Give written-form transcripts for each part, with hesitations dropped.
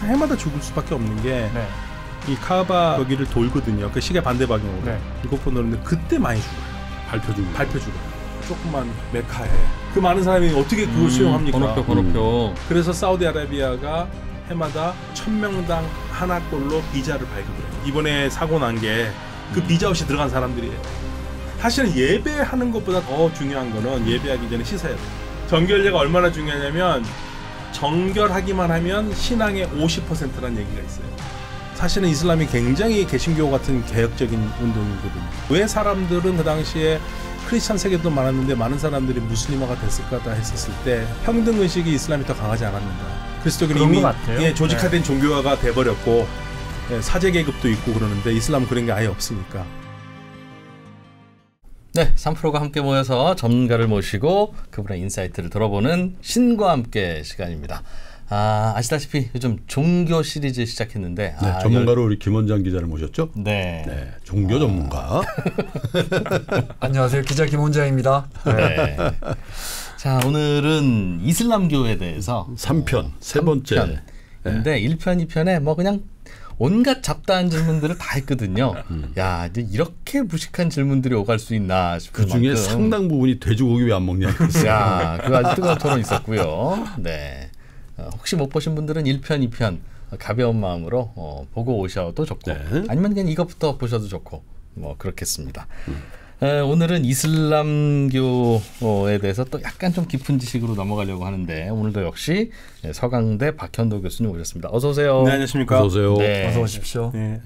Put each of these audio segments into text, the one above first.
해마다 죽을 수밖에 없는 게 네. 이 카바 여기를 돌거든요. 그 시계 반대 방향으로 네. 7번 도는데 그때 많이 죽어요. 밟혀 죽어요. 조그만 메카에 그 많은 사람이 어떻게 그걸 수용합니까? 번호표. 그래서 사우디아라비아가 해마다 1000명당 하나꼴로 비자를 발급해요. 이번에 사고 난 게 그 비자 없이 들어간 사람들이에요. 사실은 예배하는 것보다 더 중요한 거는 예배하기 전에 씻어야 돼요. 정결례가 얼마나 중요하냐면 정결하기만 하면 신앙의 50%라는 얘기가 있어요. 사실은 이슬람이 굉장히 개신교 같은 개혁적인 운동이거든요. 왜 사람들은 그 당시에 크리스찬 세계도 많았는데 많은 사람들이 무슬림화가 됐을까 했었을 때 평등의식이 이슬람이 더 강하지 않았는가. 그리스도교는 이미 조직화된 종교화가 돼버렸고 사제계급도 있고 그러는데 이슬람은 그런 게 아예 없으니까. 네, 3프로가 함께 모여서 전문가를 모시고 그분의 인사이트를 들어보는 신과 함께 시간입니다. 아시다시피 요즘 종교 시리즈 시작했는데 네, 전문가로 우리 김원장 기자를 모셨죠? 네, 종교 전문가. 안녕하세요, 기자 김원장입니다. 네. 자, 오늘은 이슬람교에 대해서 3편, 세 번째. 근데 1편, 2편에 뭐 그냥 온갖 잡다한 질문들을 다 했거든요. 야, 이제 이렇게 무식한 질문들이 오갈 수 있나 싶은 그 중에 만큼. 상당 부분이 돼지고기 왜 안 먹냐. 야, 그거 아주 뜨거운 토론 있었고요. 네. 혹시 못 보신 분들은 1편, 2편 가벼운 마음으로 보고 오셔도 좋고 아니면 그냥 이것부터 보셔도 좋고 뭐 그렇겠습니다. 오늘은 이슬람교에 대해서 또 약간 좀 깊은 지식으로 넘어가려고 하는데 오늘도 역시 서강대 박현도 교수님 오셨습니다. 어서 오세요. 네, 안녕하십니까. 어서 오세요. 네. 어서 오십시오. 네,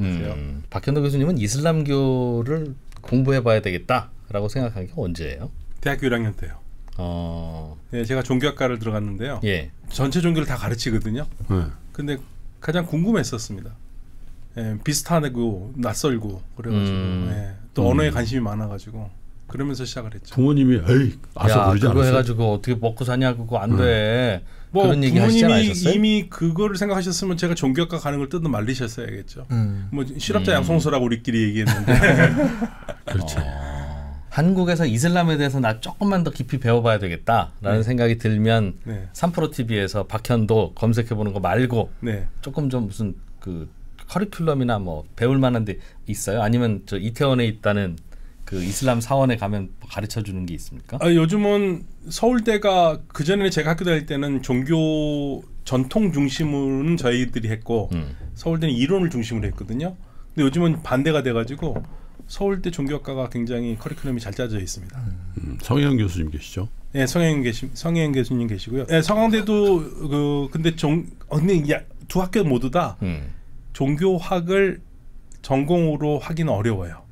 박현도 교수님은 이슬람교를 공부해봐야 되겠다라고 생각한 게 언제예요? 대학교 1학년 때요. 네, 제가 종교학과를 들어갔는데요. 예. 전체 종교를 다 가르치거든요. 근데 가장 궁금했었습니다. 비슷하고 낯설고 그래가지고 또 언어에 관심이 많아가지고 그러면서 시작을 했죠. 부모님이 에이 아서 그러지 그거 않았어요? 해가지고 어떻게 먹고 사냐 그거 안 돼. 뭐 그런 얘기 하시지 않으셨어요? 이미 그거를 생각하셨으면 제가 종교학과 가는 걸 뜯어 말리셨어야겠죠. 뭐 실업자 양성소라고 우리끼리 얘기했는데. 그렇지. 한국에서 이슬람에 대해서 나 조금만 더 깊이 배워봐야 되겠다라는 생각이 들면 3프로 TV에서 박현도 검색해보는 거 말고 조금 좀 무슨 그 커리큘럼이나 뭐 배울 만한 데 있어요? 아니면 저 이태원에 있다는 그 이슬람 사원에 가면 가르쳐 주는 게 있습니까? 요즘은 서울대가 그전에 제가 학교 다닐 때는 종교 전통 중심으로는 저희들이 했고 서울대는 이론을 중심으로 했거든요. 근데 요즘은 반대가 돼가지고 서울대 종교학과가 굉장히 커리큘럼이 잘 짜져 있습니다. 성혜영 교수님 계시죠? 네, 성혜영 교수님 계시고요. 네, 서강대도 근데 두 학교 모두 다 종교학을 전공으로 하기는 어려워요.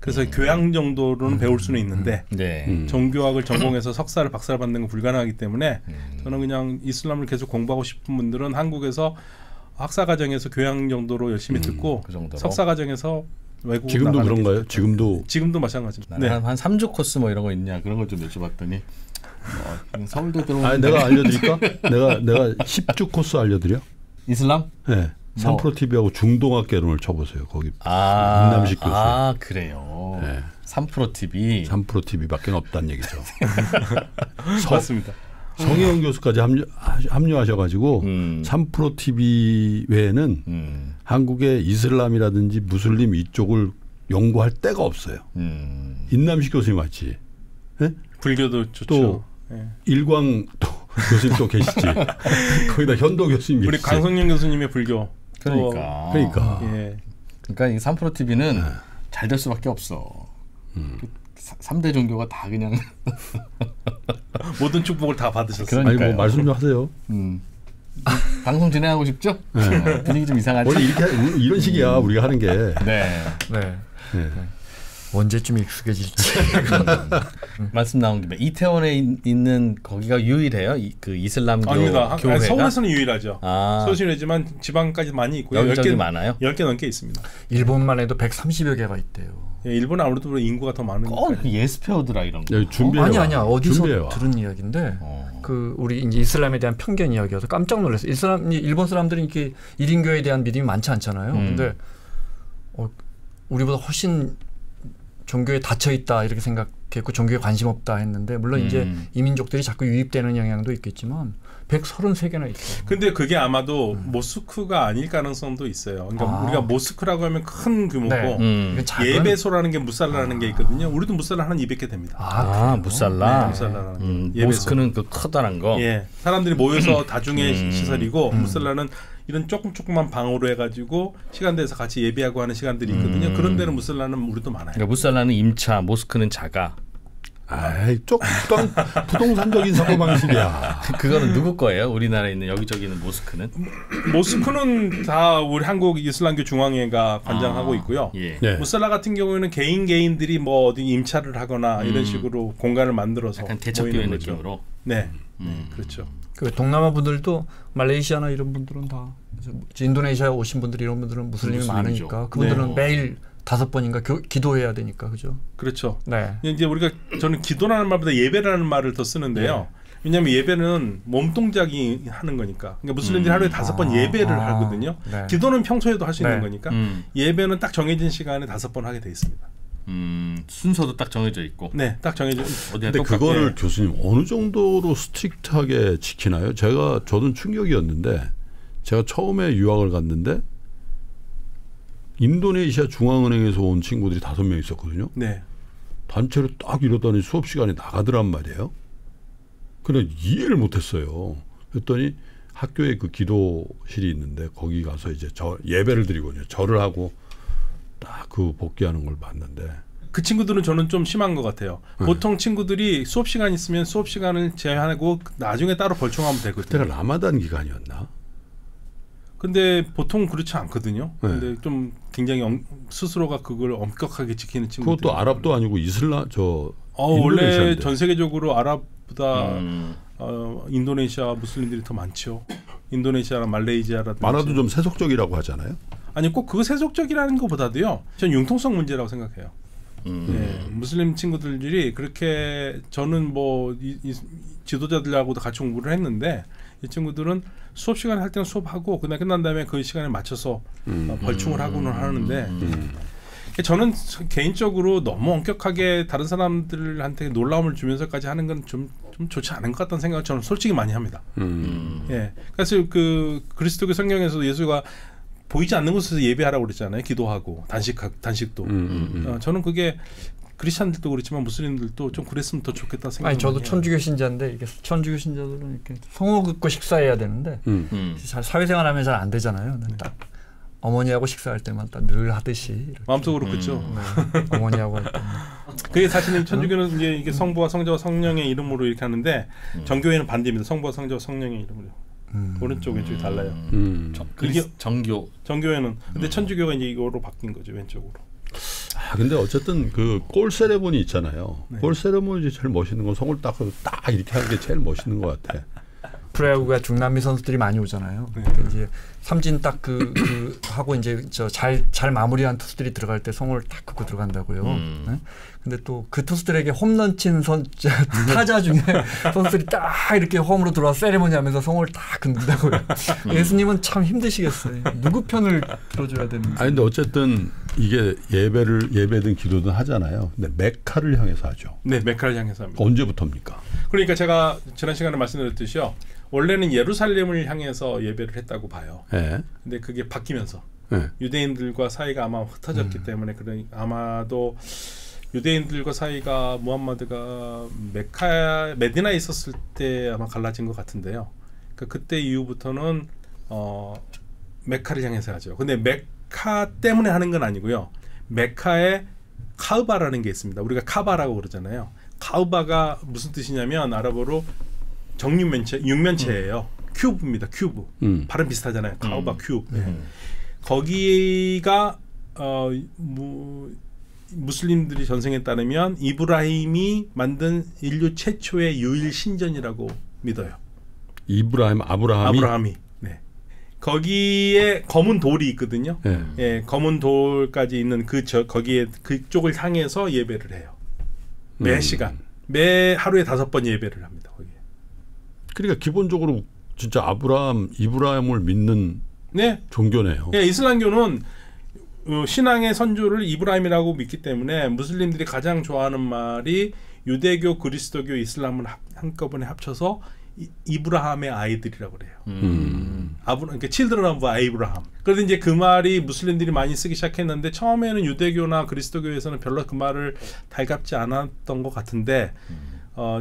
그래서 교양 정도로는 배울 수는 있는데 종교학을 전공해서 석사를 박사를 받는 건 불가능하기 때문에 저는 그냥 이슬람을 계속 공부하고 싶은 분들은 한국에서 학사 과정에서 교양 정도로 열심히 듣고 그 정도로? 석사 과정에서 외국 지금도 그런가요? 지금도 마찬가지입니다. 한 3주 코스 뭐 이런 거 있냐 그런 걸 좀 여쭤봤더니 서울대 들어오는 내가 알려드릴까? 내가 10주 코스 알려드려? 이슬람? 네. 3프로 TV하고 중동학개론을 쳐보세요. 거기 임남식 교수. 그래요. 네. 3프로 TV. 3프로 TV밖에 없다는 얘기죠. 맞습니다. 성혜영 교수까지 합류하셔가지고 3프로 TV 외에는 한국의 이슬람이라든지 무슬림 이쪽을 연구할 데가 없어요. 임남식 교수님 맞지? 네? 불교도 좋죠. 또 일광 또 교수님 또 계시지. 거기다 현도 교수님 우리 강성윤 교수님의 불교. 그러니까 이 3프로 TV는 잘 될 수밖에 없어. 3대 종교가 다 그냥 모든 축복을 다 받으셨어요. 아니 뭐 말씀 좀 하세요. 방송 진행하고 싶죠? 분위기 좀 이상하죠? 원래 이런 식이야 우리가 하는 게. 언제쯤 익숙해질지. 말씀 나온 김에 이태원에 있는 거기가 유일해요? 그 이슬람교 아닙니다. 교회가? 서울에서는 유일하죠. 서울에서는 유일하지만 지방까지 많이 있고요. 여기저기 많아요? 10개 넘게 있습니다. 일본만 해도 130여 개가 있대요. 일본은 아무래도 인구가 더 많으니까. 예스페어드라 이런 거. 아니야. 어디서 들은 이야기인데 그 우리 이제 이슬람에 대한 편견 이야기여서 깜짝 놀랐어요. 일본 사람들은 이렇게 1인 교회에 대한 믿음이 많지 않잖아요. 근데 우리보다 훨씬 종교에 닫혀 있다 이렇게 생각했고 종교에 관심 없다 했는데 물론 이제 이민족들이 자꾸 유입되는 영향도 있겠지만 133개나 있어요. 근데 그게 아마도 모스크가 아닐 가능성도 있어요. 그러니까 우리가 모스크라고 하면 큰 규모고 예배소라는 게 무살라라는 게 있거든요. 우리도 무살라 한 200개 됩니다. 무살라. 네, 무살라라는 게. 모스크는 그 커다란 거. 예, 사람들이 모여서 다중의 시설이고 무살라는 이런 조그만 방으로 해가지고 시간대에서 같이 예배하고 하는 시간들이 있거든요. 그런 데는 무살라는 우리도 많아요. 그러니까 무살라는 임차, 모스크는 자가. 조금 부동산적인 사고 방식이야. 그거는 누구 거예요? 우리나라에 있는 여기저기 있는 모스크는? 모스크는 다 우리 한국 이슬람교 중앙회가 관장하고 있고요. 예. 네. 무살라 같은 경우에는 개인들이 뭐 어디 임차를 하거나 이런 식으로 공간을 만들어서 약간 개척교회 느낌으로. 네, 그렇죠. 그 동남아 분들도 말레이시아나 이런 분들은 다 인도네시아 오신 분들 이런 분들은 무슬림이 많으니까 그분들은 매일 5번인가 기도해야 되니까 그죠? 그렇죠. 네. 이제 우리가 저는 기도라는 말보다 예배라는 말을 더 쓰는데요. 왜냐하면 예배는 몸 동작이 하는 거니까. 그러니까 무슬림들이 하루에 5번 예배를 하거든요. 네. 기도는 평소에도 할 수 있는 거니까 예배는 딱 정해진 시간에 5번 하게 돼 있습니다. 순서도 딱 정해져 있고. 네, 딱 정해져. 근데 그거를 교수님 어느 정도로 스트릭트하게 지키나요? 저는 충격이었는데 제가 처음에 유학을 갔는데 인도네시아 중앙은행에서 온 친구들이 5명 있었거든요. 네. 단체로 딱 이러더니 수업 시간에 나가더란 말이에요. 근데 이해를 못했어요. 그랬더니 학교에 그 기도실이 있는데 거기 가서 이제 예배를 드리거든요. 절을 하고 딱 그 복귀하는 걸 봤는데. 그 친구들은 저는 좀 심한 것 같아요. 보통 친구들이 수업 시간 있으면 수업 시간을 제한하고 나중에 따로 벌청하면 되거든요. 그때가 라마단 기간이었나? 근데 보통 그렇지 않거든요. 근데 좀 굉장히 스스로가 그걸 엄격하게 지키는 친구들. 그것도 아랍도 아니고 원래 전 세계적으로 아랍보다 인도네시아 무슬림들이 더 많죠. 인도네시아랑 말레이시아라든지. 많아도 좀 세속적이라고 하잖아요. 아니 꼭 그거 세속적이라는 것보다도요. 전 융통성 문제라고 생각해요. 네, 무슬림 친구들이 그렇게 저는 뭐 이 지도자들하고도 같이 공부를 했는데 이 친구들은 수업 시간에 할 때는 수업하고 그날 끝난 다음에 그 시간에 맞춰서 벌충을 하고는 하는데 저는 개인적으로 너무 엄격하게 다른 사람들한테 놀라움을 주면서까지 하는 건 좀 좋지 않은 것 같다는 생각을 저는 솔직히 많이 합니다. 예, 그래서 그 그리스도교 성경에서 예수가 보이지 않는 곳에서 예배하라고 그랬잖아요. 기도하고 단식도. 저는 그게 크리스천들도 그렇지만 무슬림들도 좀 그랬으면 더 좋겠다 생각해요. 아니 저도 천주교 신자인데 이게 천주교 신자들은 이렇게 성호 긋고 식사해야 되는데 사회생활하면 잘 안 되잖아요. 딱 어머니하고 식사할 때만 딱 늘 하듯이 이렇게. 마음속으로 그렇죠. 네. 어머니하고 할 때. 그게 사실은 천주교는 이게 성부와 성자와 성령의 이름으로 이렇게 하는데 정교회는 반대입니다. 성부와 성자와 성령의 이름으로. 오른쪽 왼쪽이 달라요. 정교회는 근데 천주교가 이제 이거로 바뀐 거죠. 왼쪽으로. 근데 어쨌든 그 골 세레모니 있잖아요. 네. 골 세레모니 제일 멋있는 건 손을 딱 이렇게 하는 게 제일 멋있는 것 같아. 프로야구가 중남미 선수들이 많이 오잖아요. 네. 그러니까 이제 삼진 딱 하고 이제 잘 마무리한 투수들이 들어갈 때 송을 딱 긋고 들어간다고요. 네? 근데 또 그 투수들에게 홈런 친 타자 중에 선수들이 딱 이렇게 홈으로 들어와 세레모니 하면서 송을 딱 긋는다고요. 예수님은 참 힘드시겠어요. 누구 편을 들어줘야 되는지. 근데 어쨌든 이게 예배든 기도든 하잖아요. 근데 메카를 향해서 하죠. 네, 메카를 향해서 합니다. 언제부터입니까? 그러니까 제가 지난 시간에 말씀드렸듯이요. 원래는 예루살렘을 향해서 예배를 했다고 봐요. 네. 근데 그게 바뀌면서 유대인들과 사이가 아마 흩어졌기 때문에 아마도 유대인들과 사이가 무함마드가 메디나에 있었을 때 아마 갈라진 것 같은데요. 그러니까 그때 이후부터는 메카를 향해서 하죠. 근데 메카 때문에 하는 건 아니고요. 메카에 카우바라는 게 있습니다. 우리가 카바라고 그러잖아요. 카우바가 무슨 뜻이냐면 아랍어로 육면체예요. 큐브입니다. 큐브. 발음 비슷하잖아요. 카우바 큐브. 거기가 무슬림들이 전승에 따르면 이브라임이 만든 인류 최초의 유일 신전이라고 믿어요. 아브라함이. 네. 거기에 검은 돌이 있거든요. 네. 예, 검은 돌까지 있는 거기에 그쪽을 향해서 예배를 해요. 매 시간, 매 하루에 5번 예배를 합니다. 거기에. 그러니까 기본적으로 진짜 이브라임을 믿는 종교네요. 예, 이슬람교는 신앙의 선조를 이브라임이라고 믿기 때문에 무슬림들이 가장 좋아하는 말이 유대교, 그리스도교, 이슬람을 한꺼번에 합쳐서 이브라함의 아이들이라고 그래요. 그러니까 children of Abraham. 그런데 이제 그 말이 무슬림들이 많이 쓰기 시작했는데 처음에는 유대교나 그리스도교에서는 별로 그 말을 달갑지 않았던 것 같은데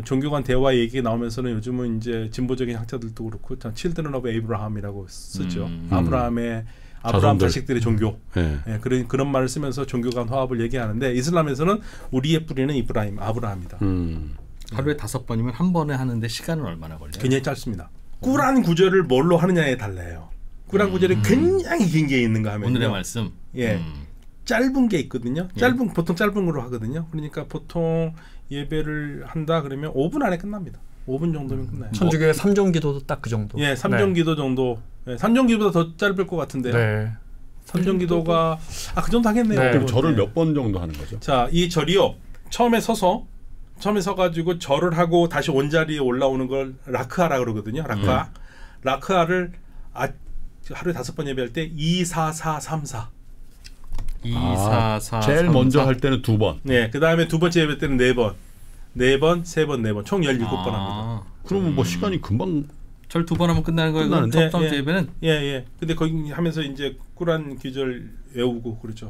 종교 간 대화 얘기 나오면서는 요즘은 이제 진보적인 학자들도 그렇고 children of Abraham이라고 쓰죠. 아브라함 자식들의 종교. 예, 그런 말을 쓰면서 종교 간 화합을 얘기하는데 이슬람에서는 우리의 뿌리는 이브라임, 아브라함이다. 하루에 5번이면 한 번에 하는데 시간은 얼마나 걸려요? 굉장히 짧습니다. 꾸란 구절을 뭘로 하느냐에 달라요. 꾸란 구절이 굉장히 긴 게 있는가 하면 오늘의 말씀. 예. 짧은 게 있거든요. 보통 짧은 거로 하거든요. 그러니까 보통 예배를 한다 그러면 5분 안에 끝납니다. 5분 정도면 끝나요. 천주교의 삼종기도도 딱 그 정도. 예, 삼종기도 정도. 예, 삼종기보다 더 짧을 것 같은데요. 네. 삼종기도가 그 정도 하겠네요. 그럼 절을 몇 번 정도 하는 거죠? 자, 이 절이요. 처음에 서가지고 절을 하고 다시 원자리에 올라오는 걸 라크아라 그러거든요. 라크아를 하루에 5번 예배할 때 2, 4, 4, 3, 4. 2, 4, 4. 제일 3, 먼저 4. 할 때는 2번. 네, 그 다음에 두 번째 예배 때는 4번. 4번, 3번, 4번. 총 17번 합니다. 그러면 뭐 시간이 금방 절 2번 하면 끝나는 거예요. 끝나는데, 첫 번째 예배는? 예. 근데 거기 하면서 이제 꾸란 규절 외우고 그렇죠.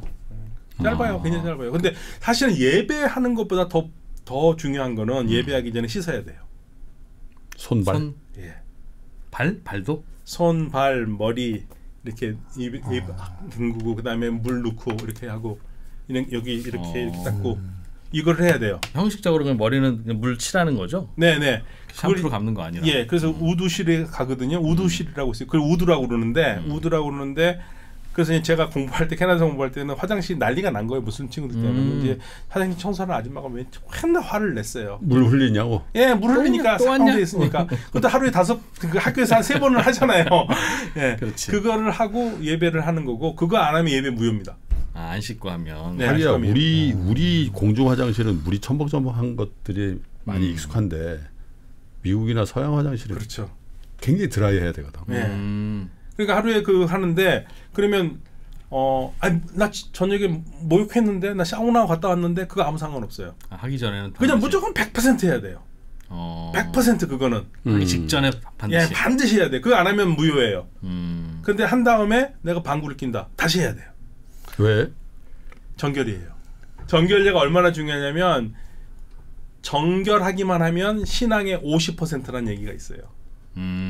짧아요. 굉장히 짧아요. 근데 사실은 예배하는 것보다 더 중요한 거는 예배하기 전에 씻어야 돼요. 손발? 예. 발도? 손, 발, 머리 이렇게 입 담그고 그다음에 물 넣고 이렇게 하고 여기 이렇게 닦고 이걸 해야 돼요. 형식적으로 그냥 머리는 그냥 물 칠하는 거죠? 네네. 샴푸로 감는 거 아니라. 예, 그래서 우두실에 가거든요. 우두실이라고 있어요. 그걸 우두라고 그러는데 그래서 제가 공부할 때 캐나다 공부할 때는 화장실 난리가 난 거예요. 무슬림 친구들 때문에 이제 화장실 청소하는 아줌마가 맨날 화를 냈어요. 물 흘리냐고? 예, 물 흘리니까 상황돼 있으니까. 그것도 하루에 5 학교에서 한 3번을 하잖아요. 예, 그렇지. 그거를 하고 예배를 하는 거고 그거 안 하면 예배 무효입니다. 안 씻고 하면. 네, 하기야 우리 공중 화장실은 물이 첨벙첨벙한 것들이 많이 익숙한데 미국이나 서양 화장실은 그렇죠. 굉장히 드라이해야 되거든. 그러니까 하루에 하는데 그러면 나 저녁에 목욕했는데 나 사우나 갔다 왔는데 그거 아무 상관없어요. 하기 전에는 그냥 무조건 100% 해야 돼요. 100% 그거는 하기 직전에 반드시. 예, 반드시 해야 돼. 그거 안 하면 무효예요. 근데 한 다음에 내가 방구를 낀다. 다시 해야 돼요. 왜? 정결이에요. 정결제가 얼마나 중요하냐면 정결하기만 하면 신앙의 50%라는 얘기가 있어요.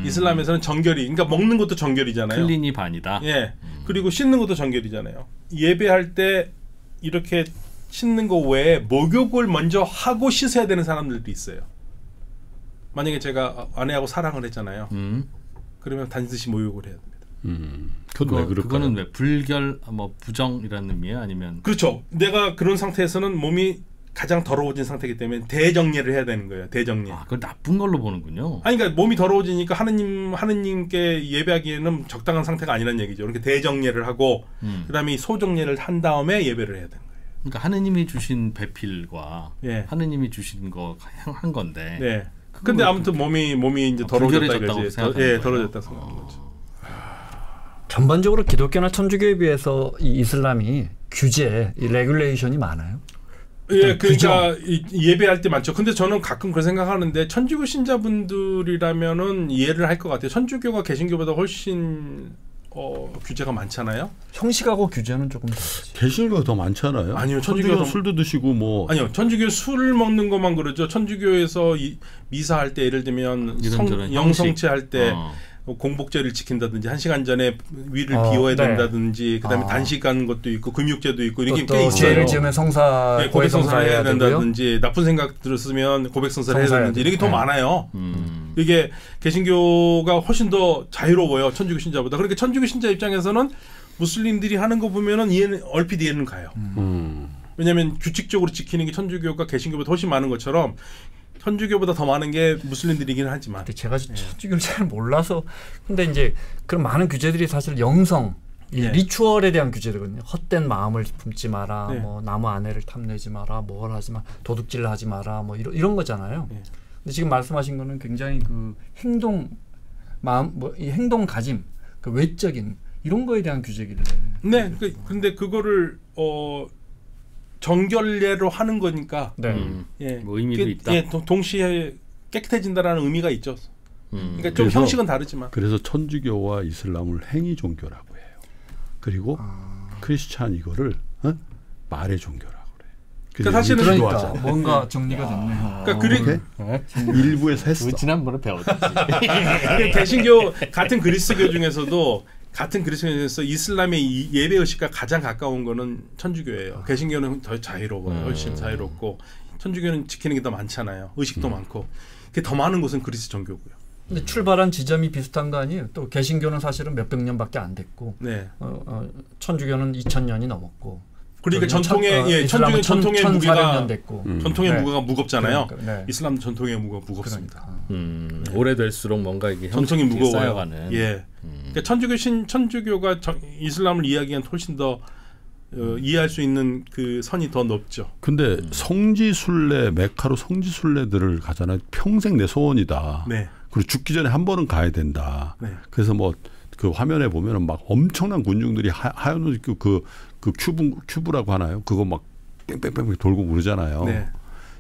이슬람에서는 정결이, 그러니까 먹는 것도 정결이잖아요. 클린이 반이다. 예. 그리고 씻는 것도 정결이잖아요. 예배할 때 이렇게 씻는 거 외에 목욕을 먼저 하고 씻어야 되는 사람들도 있어요. 만약에 제가 아내하고 사랑을 했잖아요. 그러면 반드시 목욕을 해야 됩니다. 그거는 왜 불결 부정이라는 의미예요? 아니면 그렇죠. 내가 그런 상태에서는 몸이 가장 더러워진 상태이기 때문에 대정례를 해야 되는 거예요. 대정례. 그걸 나쁜 걸로 보는군요. 그러니까 몸이 더러워지니까 하느님께 예배하기에는 적당한 상태가 아니라는 얘기죠. 그러니까 대정례를 하고 그다음에 소정례를 한 다음에 예배를 해야 되는 거예요. 그러니까 하느님이 주신 배필과 하느님이 주신 거 한 건데. 네. 근데 아무튼 몸이 이제 더러워졌다 이거지. 더러워졌다 생각하는 거죠. 전반적으로 기독교나 천주교에 비해서 이 이슬람이 규제, 이 레귤레이션이 많아요. 예, 그러니까 예배할 때 많죠. 근데 저는 가끔 그런 생각하는데 천주교 신자분들이라면은 이해를 할 것 같아요. 천주교가 개신교보다 훨씬 규제가 많잖아요. 형식하고 규제는 조금 다르지. 개신교가 더 많잖아요. 아니요, 천주교 술도 드시고 뭐. 아니요, 천주교 술을 먹는 것만 그러죠. 천주교에서 미사할 때 예를 들면 영성체 할 때. 공복제를 지킨다든지 1시간 전에 위를 비워야 된다든지 그다음에 단식하는 것도 있고 금육제도 있고 이게 꽤 있어요. 죄를 지으면 성사, 고백성사를 해야 된다든지 나쁜 생각 들었으면 고백성사를 해야 된다든지 이게 더 많아요. 이게 개신교가 훨씬 더 자유로워요. 천주교 신자보다. 그러니까 천주교 신자 입장에서는 무슬림들이 하는 거 보면은 얼핏 이해는 가요. 왜냐하면 규칙적으로 지키는 게 천주교가 개신교보다 훨씬 많은 것처럼 천주교보다 더 많은 게 무슬림들이긴 하지만. 제가 천주교를 잘 몰라서. 근데 이제 그런 많은 규제들이 사실 영성, 리추얼에 대한 규제거든요. 헛된 마음을 품지 마라, 뭐 나무 아내를 탐내지 마라, 뭘 하지 마, 도둑질 하지 마라, 뭐 이런 거잖아요. 근데 지금 말씀하신 거는 굉장히 그 행동 마음, 이 행동 가짐, 그 외적인 이런 거에 대한 규제길래. 네, 근데 그거를 정결례로 하는 거니까 뭐 의미도 있다. 동시에 깨끗해진다라는 의미가 있죠. 그러니까 좀 형식은 다르지만. 그래서 천주교와 이슬람을 행위 종교라고 해요. 그리고 크리스찬 이거를 말의 종교라고 그래요. 그러니까 사실은 그러니까 뭔가 정리가 됐네요. 그러니까 일부에서 했어. 지난번에 배웠지. 개신교 같은 그리스교 중에서도 같은 그리스도인에서 이슬람의 예배 의식과 가장 가까운 거는 천주교예요. 개신교는 더 자유로워요. 훨씬 자유롭고 천주교는 지키는 게 더 많잖아요. 의식도 많고. 그게 더 많은 곳은 그리스 정교고요. 근데 출발한 지점이 비슷한 거 아니에요? 또 개신교는 사실은 몇백 년밖에 안 됐고, 네. 천주교는 2000년이 넘었고. 그러니까 전통의 천주교 전통의 무게가 됐고. 전통의 무게가 무겁잖아요. 그러니까, 이슬람 전통의 무게가 무겁습니다. 오래될수록 뭔가 이게 전통이 무거워요. 쌓여가는. 예. 그러니까 천주교가 이슬람을 이야기한 훨씬 더 이해할 수 있는 그 선이 더 높죠. 근데 성지순례 메카로 성지순례들을 가잖아요. 평생 내 소원이다. 네. 그리고 죽기 전에 한 번은 가야 된다. 네. 그래서 뭐 그 화면에 보면은 막 엄청난 군중들이 하얀 옷 입고 그 큐브라고 하나요? 그거 막 뺑뺑뺑 돌고 그러잖아요. 네.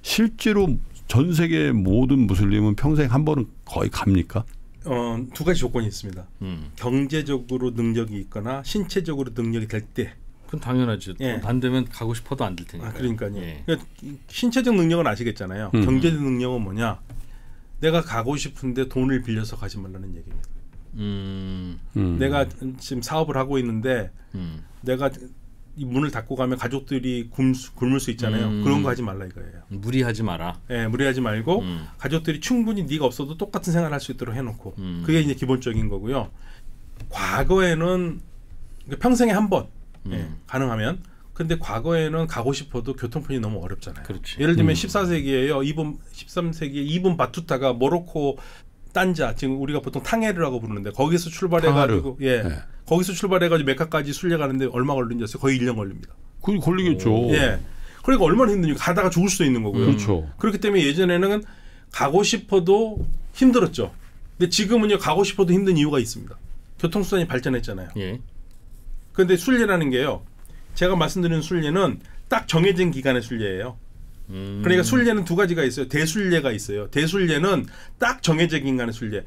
실제로 전 세계 모든 무슬림은 평생 한 번은 거의 갑니까? 두 가지 조건이 있습니다. 경제적으로 능력이 있거나 신체적으로 능력이 될 때. 그건 당연하죠. 예. 반대면 가고 싶어도 안 될 테니까. 그러니까요. 예. 그러니까 신체적 능력은 아시겠잖아요. 경제적 능력은 뭐냐? 내가 가고 싶은데 돈을 빌려서 가지 말라는 얘기입니다. 내가 지금 사업을 하고 있는데 내가 이 문을 닫고 가면 가족들이 굶을 수 있잖아요. 그런 거 하지 말라 이거예요. 무리하지 마라. 네, 무리하지 말고 가족들이 충분히 네가 없어도 똑같은 생활을 할 수 있도록 해놓고 그게 이제 기본적인 거고요. 과거에는 평생에 한 번 가능하면 근데 과거에는 가고 싶어도 교통편이 너무 어렵잖아요. 그렇지. 예를 들면 14세기에요. 13세기에 이븐 바투타가 모로코 딴자 지금 우리가 보통 탕헤르라고 부르는데 거기서 출발해가지고 거기서 출발해가지고 메카까지 순례가는데 얼마 걸린지 아세요? 거의 1년 걸립니다. 그게 걸리겠죠. 예. 그러니까 얼마나 힘든지 가다가 죽을 수도 있는 거고요. 그렇죠. 그렇기 때문에 예전에는 가고 싶어도 힘들었죠. 근데 지금은요 가고 싶어도 힘든 이유가 있습니다. 교통수단이 발전했잖아요. 예. 그런데 순례라는 게요. 제가 말씀드리는 순례는 딱 정해진 기간의 순례예요. 그러니까 순례는 두 가지가 있어요. 대순례가 있어요. 대순례는 딱 정해진 기간의 순례.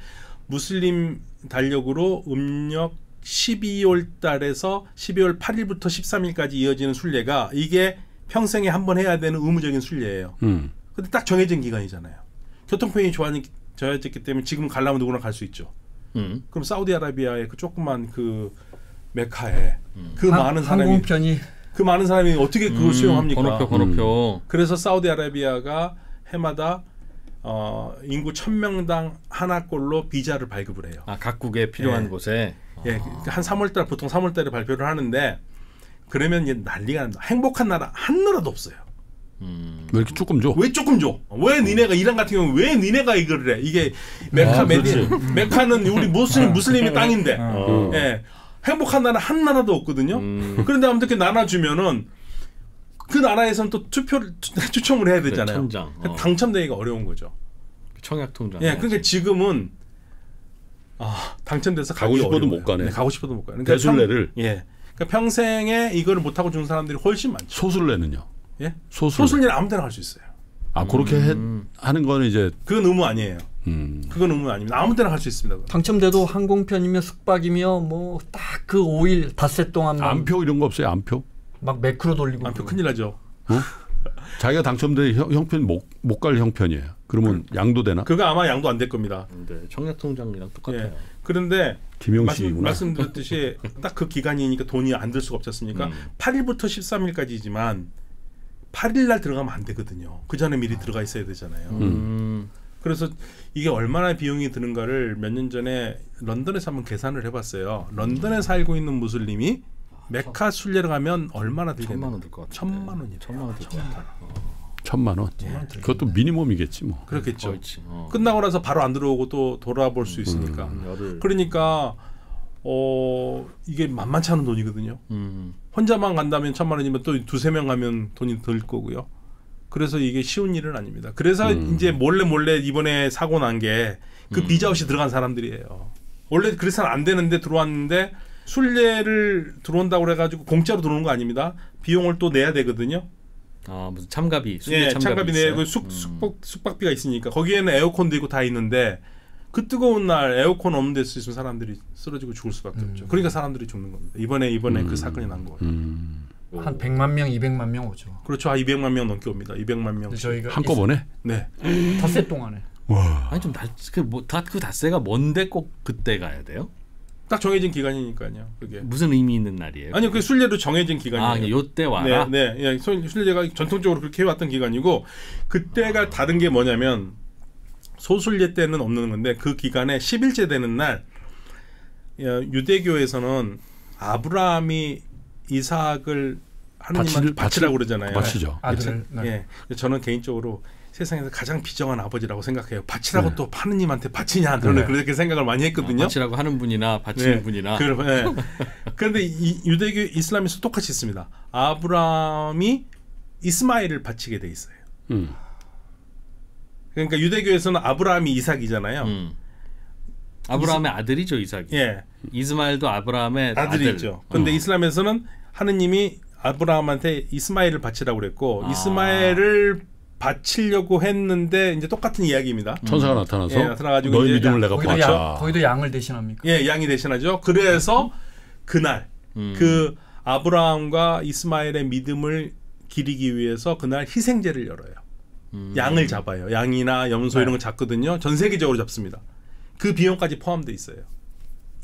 무슬림 달력으로 음력 12월 달에서 12월 8일부터 13일까지 이어지는 순례가 이게 평생에 한 번 해야 되는 의무적인 순례예요. 근데 딱 정해진 기간이잖아요. 교통편이 좋아졌기 때문에 지금 가려면 누구나 갈 수 있죠. 그럼 사우디아라비아의 그 조그만 그 메카에 그 많은 사람이 항공편이 그 많은 사람이 어떻게 그걸 수용합니까? 번호표. 그래서 사우디아라비아가 해마다 인구 1000명당 하나꼴로 비자를 발급을 해요. 아, 각국에 필요한 곳에. 예, 한 3월달 보통 3월달에 발표를 하는데 그러면 이제 난리가 납니다. 행복한 나라 한 나라도 없어요. 왜 이렇게 조금 줘? 왜 조금 줘? 왜 니네가 이란 같은 경우 왜 니네가 이거를 해? 이게 메카 메카는 우리 무슬림의 땅인데. 예. 행복한 나라 한 나라도 없거든요. 그런데 아무튼 이렇게 나눠주면은 그 나라에서는 또 추첨을 해야 되잖아요. 그래, 당첨되기가 어려운 거죠. 청약통장. 예, 그러니까 지금은 당첨돼서 가고 싶어도 어려워요. 못 가네. 네, 가고 싶어도 못 가네. 그러니까 대순례를. 그러니까 평생에 이거를 못 하고 죽는 사람들이 훨씬 많죠. 소순례는요? 예? 소순례. 소순례는 아무 데나 갈 수 있어요. 그렇게 하는 거는 이제 그건 의무 아니에요. 그건 의무 아닙니다. 아무 데나 갈 수 있습니다. 그건. 당첨돼도 항공편이며 숙박이며 뭐 딱 그 5일 닷새 동안 암표 이런 거 없어요? 암표? 막 매크로 돌리고 암표 큰일 나죠. 자기가 당첨돼 형편 못 갈 형편이에요. 그러면 양도 되나? 그거 아마 양도 안 될 겁니다. 네, 청약통장이랑 똑같아요. 예. 그런데 김용식이구나. 말씀드렸듯이 딱 그 기간이니까 돈이 안 들 수가 없지 않습니까? 8일부터 13일까지지만 8일 날 들어가면 안 되거든요. 그 전에 미리 들어가 있어야 되잖아요. 그래서 이게 얼마나 비용이 드는가를 몇 년 전에 런던에서 한번 계산을 해봤어요. 런던에 살고 있는 무슬림이 메카 순례를 가면 얼마나 들겠나? 1,000만 원 들 것 같아요. 1,000만 원이요. 1,000만 원 들 것 같아요. 1,000만 원. 그것도 미니멈이겠지 뭐. 그렇겠죠. 끝나고 나서 바로 안 들어오고 또 돌아볼 수 있으니까. 그러니까 이게 만만치 않은 돈이거든요. 혼자만 간다면 1,000만 원이면 또 2-3명 가면 돈이 들 거고요. 그래서 이게 쉬운 일은 아닙니다. 그래서 이제 몰래 이번에 사고 난 게 그 비자 없이 들어간 사람들이에요. 원래 그래서는 안 되는데 들어왔는데 순례를 들어온다고 그래가지고 공짜로 들어오는 거 아닙니다. 비용을 또 내야 되거든요. 무슨 참가비, 순례 참가비 내고 숙박비가 있으니까 거기에는 에어컨도 있고 다 있는데 그 뜨거운 날 에어컨 없는 데서 있으면 사람들이 쓰러지고 죽을 수밖에 없죠. 그러니까 사람들이 죽는 겁니다. 이번에 그 사건이 난 거예요. 한 100만 명, 200만 명 오죠. 그렇죠. 200만 명 넘게 옵니다. 200만 명. 저희가 한꺼번에? 네. 닷새 동안에. 와. 아니 좀 그 닷새가 뭔데 꼭 그때 가야 돼요? 딱 정해진 기간이니까요. 그게 무슨 의미 있는 날이에요? 아니요, 그 순례로 정해진 기간이에요. 요때 와라. 네, 네. 순례가 전통적으로 그렇게 해왔던 기간이고 그때가 다른 게 뭐냐면 소순례 때는 없는 건데 그 기간에 10일째 되는 날 유대교에서는 아브라함이 이삭을 하느님한테 바치라고 그러잖아요. 바치죠. 아들. 네. 예. 저는 개인적으로 세상에서 가장 비정한 아버지라고 생각해요. 바치라고 네. 또 하느님한테 바치냐? 저는 그렇게 생각을 많이 했거든요. 바치라고 하는 분이나 바치는 분이나. 그런데 이 유대교 이슬람에서 똑같이 있습니다. 아브라함이 이스마엘을 바치게 돼 있어요. 그러니까 유대교에서는 아브라함이 이삭이잖아요. 아브라함의 아들이죠, 이삭이. 예. 이스마엘도 아브라함의 아들이죠. 그런데 이슬람에서는 하느님이 아브라함한테 이스마엘을 바치라고 그랬고 이스마엘을 바치려고 했는데 이제 똑같은 이야기입니다. 천사가 나타나서 나타나가지고 너의 믿음을 내가 바쳐. 거기도 양을 대신합니까? 예, 양이 대신하죠. 그래서 그날 그 아브라함과 이스마엘의 믿음을 기리기 위해서 그날 희생제를 열어요. 양을 잡아요. 양이나 염소 이런 걸 잡거든요. 전 세계적으로 잡습니다. 그 비용까지 포함돼 있어요.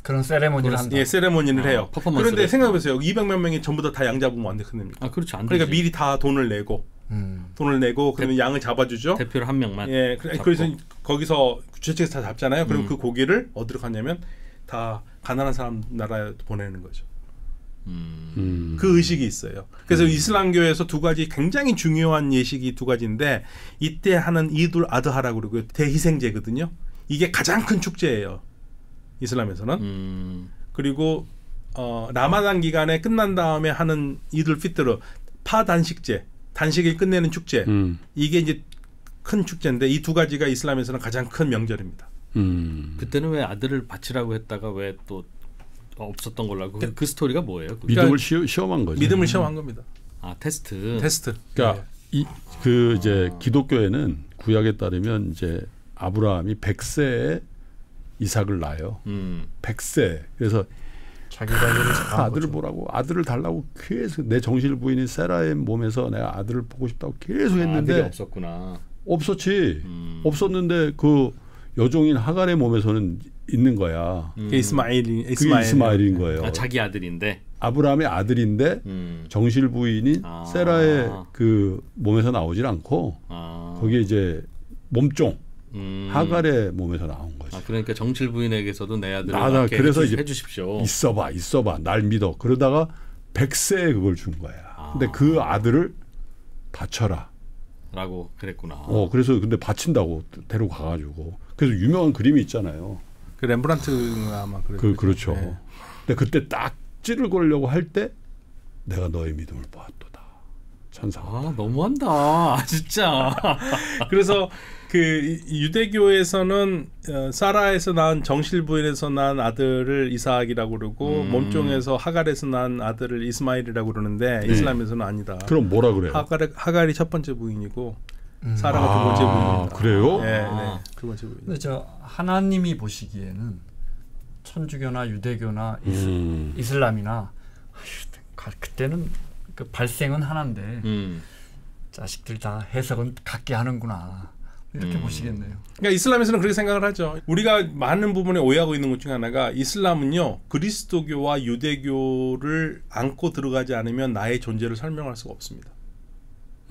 그런 세레모니를 한다. 예, 세레모니를 해요. 했어. 그런데 생각해보세요. 200몇 명이 전부 다 양 잡으면 안 됩니까? 그렇죠. 안 그러니까 되지. 미리 다 돈을 내고 그러면 양을 잡아주죠. 대표를 한 명만. 예, 그래서 거기서 주최측에서 다 잡잖아요. 그럼 그 고기를 어디로 가냐면 다 가난한 사람 나라에 보내는 거죠. 그 의식이 있어요. 그래서 이슬람교에서 두 가지 굉장히 중요한 예식이 두 가지인데 이때 하는 이둘 아드하라고 그러고 대희생제거든요. 이게 가장 큰 축제예요. 이슬람에서는. 그리고 라마단 기간에 끝난 다음에 하는 이둘 피트르 파단식제, 단식일 끝내는 축제. 이게 이제 큰 축제인데 이 두 가지가 이슬람에서는 가장 큰 명절입니다. 그때는 왜 아들을 바치라고 했다가 왜 또 없었던 걸로 알고 그 스토리가 뭐예요? 믿음을 시험한 거죠. 믿음을 시험한 겁니다. 테스트. 그러니까 그 이제 기독교에는 구약에 따르면 이제 아브라함이 100세에 이삭을 낳아요. 100세. 그래서 자기가 아들을 보라고 아들을 달라고 계속 내 정실 부인인 세라의 몸에서 내가 아들을 보고 싶다고 계속 했는데 아들이 없었구나. 없었지. 없었는데 그 여종인 하갈의 몸에서는 있는 거야. 그게 이스마엘인 거예요. 자기 아들인데. 아브라함의 아들인데 정실 부인인 세라의 그 몸에서 나오질 않고 거기에 이제 몸종 하갈의 몸에서 나온 거지. 그러니까 정실 부인에게서도 내 아들을 그래서 이제 해주십시오. 있어봐, 날 믿어. 그러다가 100세에 그걸 준 거야. 근데 그 아들을 바쳐라. 라고 그랬구나. 그래서 근데 바친다고 데려가가지고. 그래서 유명한 그림이 있잖아요. 그 렘브란트가 아마 그렇죠. 네. 근데 그때 딱 찌를 걸려고 할 때 내가 너의 믿음을 보았도다. 천사. 너무한다. 진짜. 그래서 그 유대교에서는 사라에서 낳은 정실 부인에서 낳은 아들을 이삭이라고 그러고 몸종에서 하갈에서 낳은 아들을 이스마엘이라고 그러는데 이슬람에서는 아니다. 그럼 뭐라 그래요? 하갈이 첫 번째 부인이고 사라가 두 번째 부인입니다. 그래요? 네, 두 번째 부인. 근데 하나님이 보시기에는 천주교나 유대교나 이슬람이나 그때는 그 발생은 하나인데 자식들 다 해석은 같게 하는구나. 이렇게 보시겠네요. 그러니까 이슬람에서는 그렇게 생각을 하죠. 우리가 많은 부분에 오해하고 있는 것 중에 하나가 이슬람은요 그리스도교와 유대교를 안고 들어가지 않으면 나의 존재를 설명할 수가 없습니다.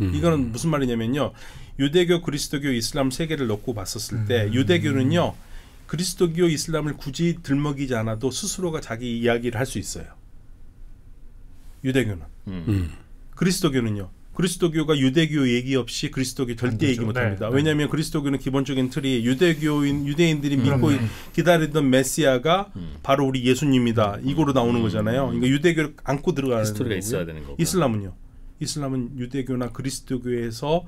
이거는 무슨 말이냐면요 유대교, 그리스도교, 이슬람 세 개를 놓고 봤었을 때 유대교는요 그리스도교, 이슬람을 굳이 들먹이지 않아도 스스로가 자기 이야기를 할 수 있어요. 유대교는. 그리스도교는요. 그리스도교가 유대교 얘기 없이 그리스도교 절대 얘기 못합니다. 왜냐하면 그리스도교는 기본적인 틀이 유대인들이 믿고 기다리던 메시아가 바로 우리 예수님이다. 이거로 나오는 거잖아요. 그러니까 유대교를 안고 들어가는 스토리가 있어야 되는 거고. 이슬람은요. 이슬람은 유대교나 그리스도교에서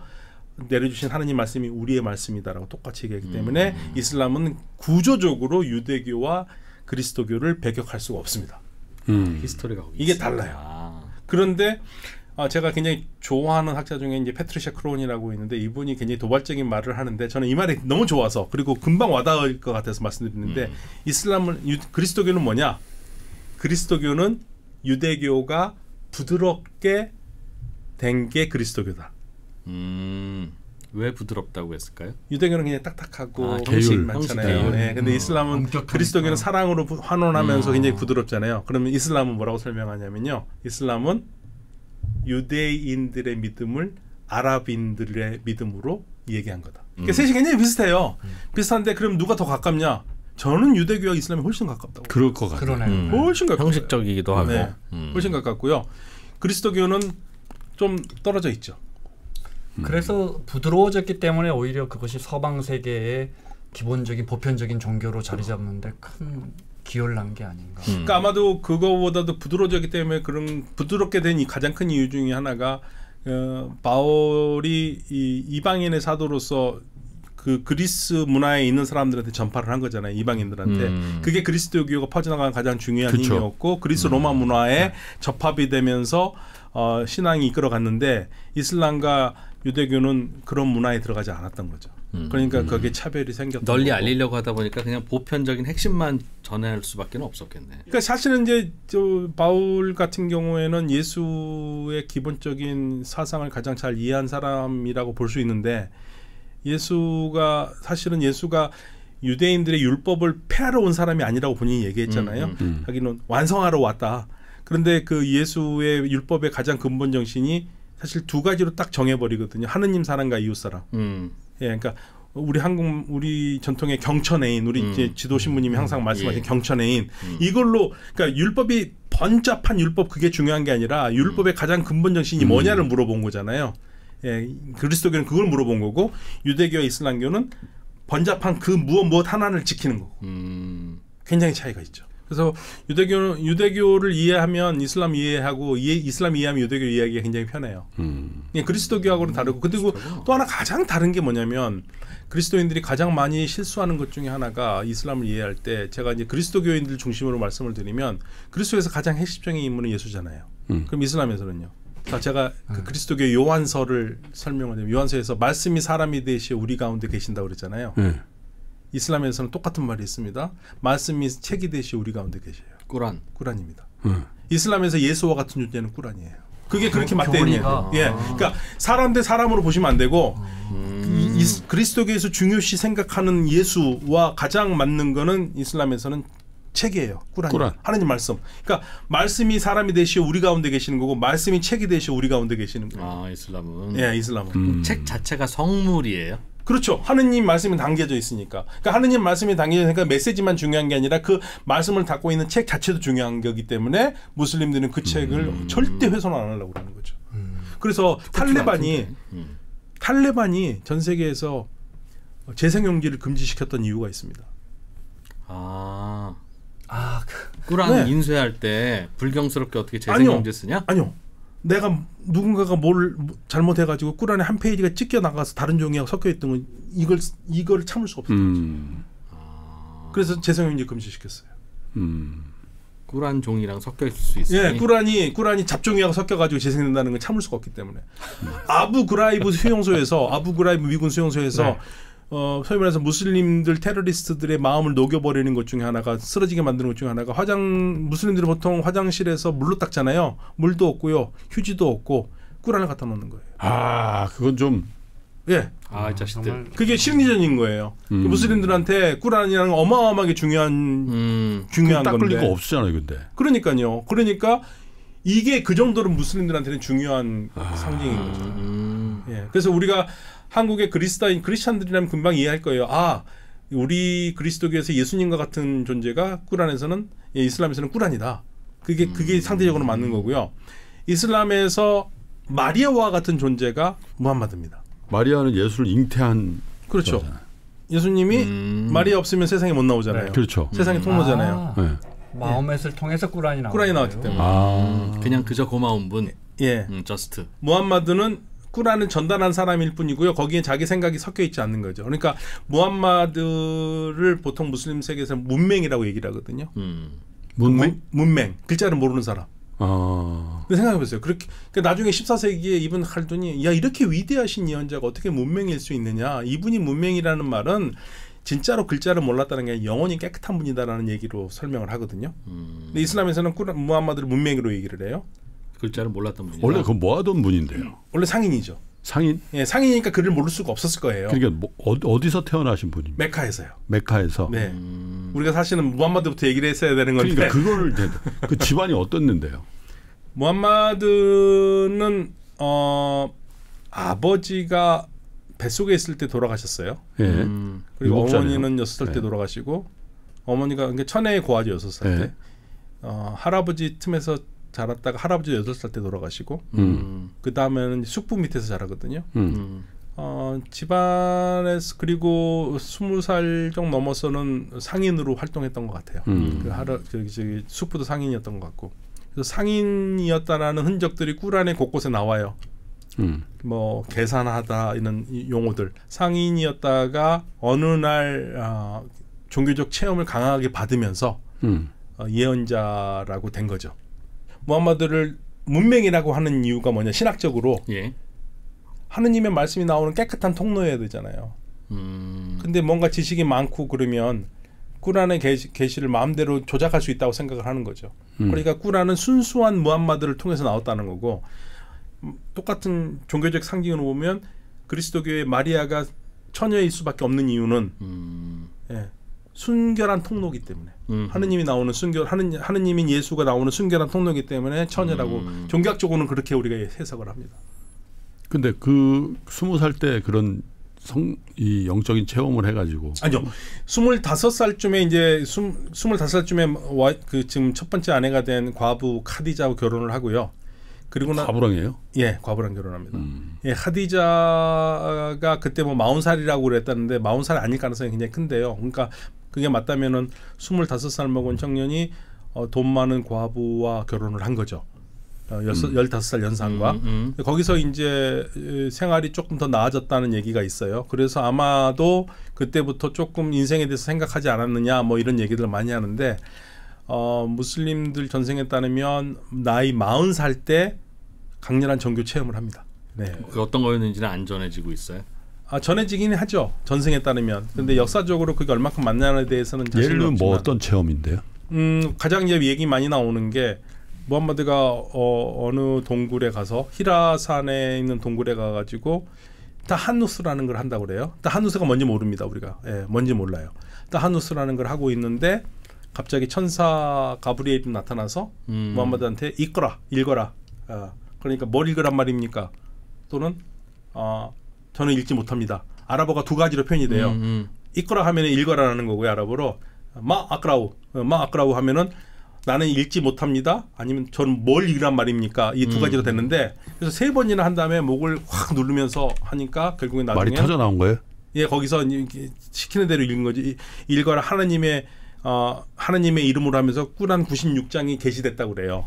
내려주신 하나님 말씀이 우리의 말씀이다라고 똑같이 얘기하기 때문에 이슬람은 구조적으로 유대교와 그리스도교를 배격할 수가 없습니다. 히스토리가 이게 달라요. 그런데 제가 굉장히 좋아하는 학자 중에 이제 패트리샤 크론이라고 있는데 이분이 굉장히 도발적인 말을 하는데 저는 이 말이 너무 좋아서 그리고 금방 와닿을 것 같아서 말씀드리는데 그리스도교는 뭐냐? 그리스도교는 유대교가 부드럽게 된 게 그리스도교다. 왜 부드럽다고 했을까요? 유대교는 그냥 딱딱하고 형식이 많잖아요. 네, 근데 이슬람은 그리스도교는 사랑으로 환원하면서 굉장히 부드럽잖아요. 그러면 이슬람은 뭐라고 설명하냐면요. 이슬람은 유대인들의 믿음을 아랍인들의 믿음으로 얘기한 거다. 그러니까 셋이 굉장히 비슷해요. 비슷한데 그럼 누가 더 가깝냐? 저는 유대교와 이슬람이 훨씬 가깝다고. 그럴 것 같아요. 훨씬 가깝고 형식적이기도 하고. 네, 훨씬 가깝고요. 그리스도교는 좀 떨어져 있죠. 그래서 부드러워졌기 때문에 오히려 그것이 서방 세계의 기본적인 보편적인 종교로 자리 잡는데 큰 기여를 한 게 아닌가. 그러니까 아마도 그거보다도 부드러워졌기 때문에 그런 부드럽게 된 가장 큰 이유 중에 하나가 바울이 이 이방인의 사도로서 그 그리스 문화에 있는 사람들한테 전파를 한 거잖아요. 이방인들한테. 그게 그리스도교가 퍼져나가는 가장 중요한 그쵸. 힘이었고 그리스 로마 문화에 접합이 되면서 신앙이 이끌어갔는데 이슬람과 유대교는 그런 문화에 들어가지 않았던 거죠. 그러니까 거기에 차별이 생겼던 널리 거고. 알리려고 하다 보니까 그냥 보편적인 핵심만 전할 수밖에 없었겠네. 그러니까 사실은 이제 바울 같은 경우에는 예수의 기본적인 사상을 가장 잘 이해한 사람이라고 볼 수 있는데 예수가 유대인들의 율법을 폐하러 온 사람이 아니라고 본인이 얘기했잖아요. 자기는 완성하러 왔다. 그런데 그 예수의 율법의 가장 근본 정신이 사실 두 가지로 딱 정해버리거든요. 하느님 사랑과 이웃 사랑. 예, 그러니까 우리 전통의 경천애인, 우리 이제 지도 신부님이 항상 말씀하신 경천애인, 이걸로 그러니까 율법이 번잡한 율법 그게 중요한 게 아니라 율법의 가장 근본 정신이 뭐냐를 물어본 거잖아요. 예, 그리스도교는 그걸 물어본 거고 유대교와 이슬람교는 번잡한 그 무엇 하나를 지키는 거고. 굉장히 차이가 있죠. 그래서 유대교를 이해하면 이슬람 이해하고 이슬람 이해하면 유대교 이해하기가 굉장히 편해요. 그리스도교하고는 다르고 그리고 또 하나 가장 다른 게 뭐냐면 그리스도인들이 가장 많이 실수하는 것 중에 하나가 이슬람을 이해할 때 제가 이제 그리스도교인들 중심으로 말씀을 드리면 그리스도에서 가장 핵심적인 인물은 예수잖아요. 그럼 이슬람에서는요. 제가 그 그리스도교 요한서를 설명을 드리면 요한서에서 말씀이 사람이 되시어 우리 가운데 계신다고 그랬잖아요. 이슬람에서는 똑같은 말이 있습니다. 말씀이 책이 되시어 우리 가운데 계셔요. 꾸란입니다. 이슬람에서 예수와 같은 존재는 꾸란이에요. 그게 그렇게 맞대응이에요. 예, 그러니까 사람 대 사람으로 보시면 안 되고 그리스도교에서 중요시 생각하는 예수와 가장 맞는 거는 이슬람에서는 책이에요. 꾸란. 하나님 말씀. 그러니까 말씀이 사람이 되시어 우리 가운데 계시는 거고 말씀이 책이 되시어 우리 가운데 계시는 거예요. 이슬람은. 예, 이슬람은. 책 자체가 성물이에요. 그렇죠. 하느님 말씀이 담겨져 있으니까. 그러니까 하느님 말씀이 담겨져 있으니까 메시지만 중요한 게 아니라 그 말씀을 담고 있는 책 자체도 중요한 거기 때문에 무슬림들은 그 책을 절대 훼손 안 하려고 그러는 거죠. 그래서 탈레반이 전 세계에서 재생용지를 금지시켰던 이유가 있습니다. 꾸란 인쇄할 때 불경스럽게 어떻게 재생용지 쓰냐? 아니요. 누군가가 뭘 잘못해가지고 꾸란에 한 페이지가 찢겨 나가서 다른 종이하고 섞여 있던 건 이걸 참을 수 없었던 거죠. 그래서 재생용지 금지시켰어요. 꾸란 종이랑 섞여 있을 수 있어요. 예, 꾸란이 잡종이하고 섞여가지고 재생된다는 걸 참을 수가 없기 때문에 아부 그라이브 미군 수용소에서 소위 말해서 무슬림들 테러리스트들의 마음을 녹여버리는 것 중에 하나가 쓰러지게 만드는 것 중에 하나가 무슬림들은 보통 화장실에서 물로 닦잖아요. 물도 없고요. 휴지도 없고 꾸란을 갖다 놓는 거예요. 그건 좀 예. 이 자식들. 그게 심리전인 거예요. 무슬림들한테 꾸란이라는 어마어마하게 중요한 닦을 건데. 리가 없잖아요, 근데. 그러니까요. 그러니까 이게 그 정도로 무슬림들한테는 중요한 상징인 거죠. 예. 그래서 우리가 한국의 크리스찬들이라면 금방 이해할 거예요. 우리 그리스도교에서 예수님과 같은 존재가 꾸란에서는 이슬람에서는 꾸란이다. 그게 상대적으로 맞는 거고요. 이슬람에서 마리아와 같은 존재가 무함마드입니다. 마리아는 예수를 잉태한 그렇죠. 거잖아요. 예수님이 마리아 없으면 세상에 못 나오잖아요. 네, 그렇죠. 세상에 통로잖아요. 네. 마호멧을 통해서 꾸란이 나왔기 때문에. 그냥 그저 고마운 분. 예. 저스트. 무함마드는 꾸란을 전달한 사람일 뿐이고요. 거기에 자기 생각이 섞여 있지 않는 거죠. 그러니까 무함마드를 보통 무슬림 세계에서 문맹이라고 얘기를 하거든요. 문맹. 글자를 모르는 사람. 근데 생각해보세요. 그러니까 나중에 14세기에 이분 칼둔이 야 이렇게 위대하신 예언자가 어떻게 문맹일 수 있느냐. 이분이 문맹이라는 말은 진짜로 글자를 몰랐다는 게 영혼이 깨끗한 분이다라는 얘기로 설명을 하거든요. 근데 이슬람에서는 무함마드를 문맹으로 얘기를 해요. 글자를 몰랐던 분이요. 원래 그 뭐 하던 분인데요? 원래 상인이죠. 상인? 예, 상인이니까 글을 모를 수가 없었을 거예요. 그러니까 뭐 어디서 태어나신 분입니까? 메카에서요. 메카에서. 네. 우리가 사실은 무함마드부터 얘기를 했어야 되는 건데. 그러니까 그거를 그 집안이 어떻는데요? 무함마드는 아버지가 뱃속에 있을 때 돌아가셨어요. 예. 그리고 어머니는 6살 때 돌아가시고 어머니가 그러니까 천혜의 고아죠 6살 때. 할아버지 틈에서 자랐다가 할아버지 8살 때 돌아가시고 그 다음에는 숙부 밑에서 자라거든요. 집안에서 그리고 20살 정도 넘어서는 상인으로 활동했던 것 같아요. 저기 숙부도 상인이었던 것 같고. 그래서 상인이었다라는 흔적들이 꾸란에 곳곳에 나와요. 뭐 계산하다 이런 용어들. 상인이었다가 어느 날 종교적 체험을 강하게 받으면서 예언자라고 된 거죠. 무함마드를 문맹이라고 하는 이유가 뭐냐? 신학적으로 하느님의 말씀이 나오는 깨끗한 통로여야 되잖아요. 근데 뭔가 지식이 많고 그러면 꾸란의 계시를 마음대로 조작할 수 있다고 생각을 하는 거죠. 그러니까 꾸란은 순수한 무함마드를 통해서 나왔다는 거고 똑같은 종교적 상징으로 보면 그리스도교의 마리아가 처녀일 수밖에 없는 이유는 순결한 통로이기 때문에 하느님이 나오는 하느님인 예수가 나오는 순결한 통로이기 때문에 처녀라고 종교학적으로는 그렇게 우리가 해석을 합니다. 근데 그 20살 때 그런 이 영적인 체험을 해가지고 아니요 25살쯤에 이제 25살쯤에 그 지금 첫 번째 아내가 된 과부 카디자하고 결혼을 하고요. 그리고 과부랑이에요? 예, 과부랑 결혼합니다. 예, 카디자가 그때 뭐 40살이라고 그랬다는데 40살이 아닐 가능성이 굉장히 큰데요. 그러니까 그게 맞다면은 25살 먹은 청년이 돈 많은 과부와 결혼을 한 거죠. 15살 연상과 거기서 이제 생활이 조금 더 나아졌다는 얘기가 있어요. 그래서 아마도 그때부터 조금 인생에 대해서 생각하지 않았느냐 뭐 이런 얘기들을 많이 하는데 무슬림들 전생에 따르면 나이 40살 때 강렬한 종교 체험을 합니다. 네. 그 어떤 거였는지는 안 전해지고 있어요? 전해지긴 하죠. 전생에 따르면. 근데 역사적으로 그게 얼마큼 맞냐에 대해서는 예를 들면 뭐 어떤 체험인데요? 가장 이제 얘기 많이 나오는 게 무함마드가 어느 동굴에 가서 히라산에 있는 동굴에 가가지고 타하누스라는 걸 한다고 그래요. 타하누스가 뭔지 모릅니다. 우리가. 예, 뭔지 몰라요. 타하누스라는 걸 하고 있는데 갑자기 천사 가브리엘이 나타나서 무함마드한테 읽어라. 그러니까 뭘 읽으란 말입니까? 또는 저는 읽지 못합니다. 아랍어가 두 가지로 표현이 돼요. 읽어라 하면 읽어라라는 거고요. 아랍어로 마 아크라우 하면은 나는 읽지 못합니다. 아니면 저는 뭘 읽으란 말입니까? 이 두 가지로 됐는데 그래서 3번이나 한 다음에 목을 확 누르면서 하니까 결국에 나중에 말이 터져 나온 거예요? 예, 거기서 시키는 대로 읽은 거지. 읽어라 하나님의 이름으로 하면서 꾸란 96장이 게시됐다고 그래요.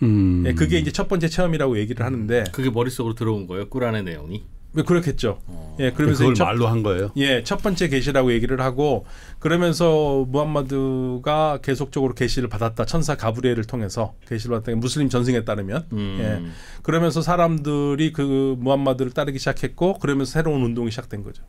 예, 그게 이제 첫 번째 체험이라고 얘기를 하는데 그게 머릿속으로 들어온 거예요? 꾸란의 내용이? 그렇겠죠. 예, 그러면서 그걸 말로 한 거예요. 예, 첫 번째 계시라고 얘기를 하고 그러면서 무함마드가 계속적으로 계시를 받았다. 천사 가브리엘을 통해서 계시를 받았다. 무슬림 전승에 따르면. 예. 그러면서 사람들이 그 무함마드를 따르기 시작했고 그러면서 새로운 운동이 시작된 거죠.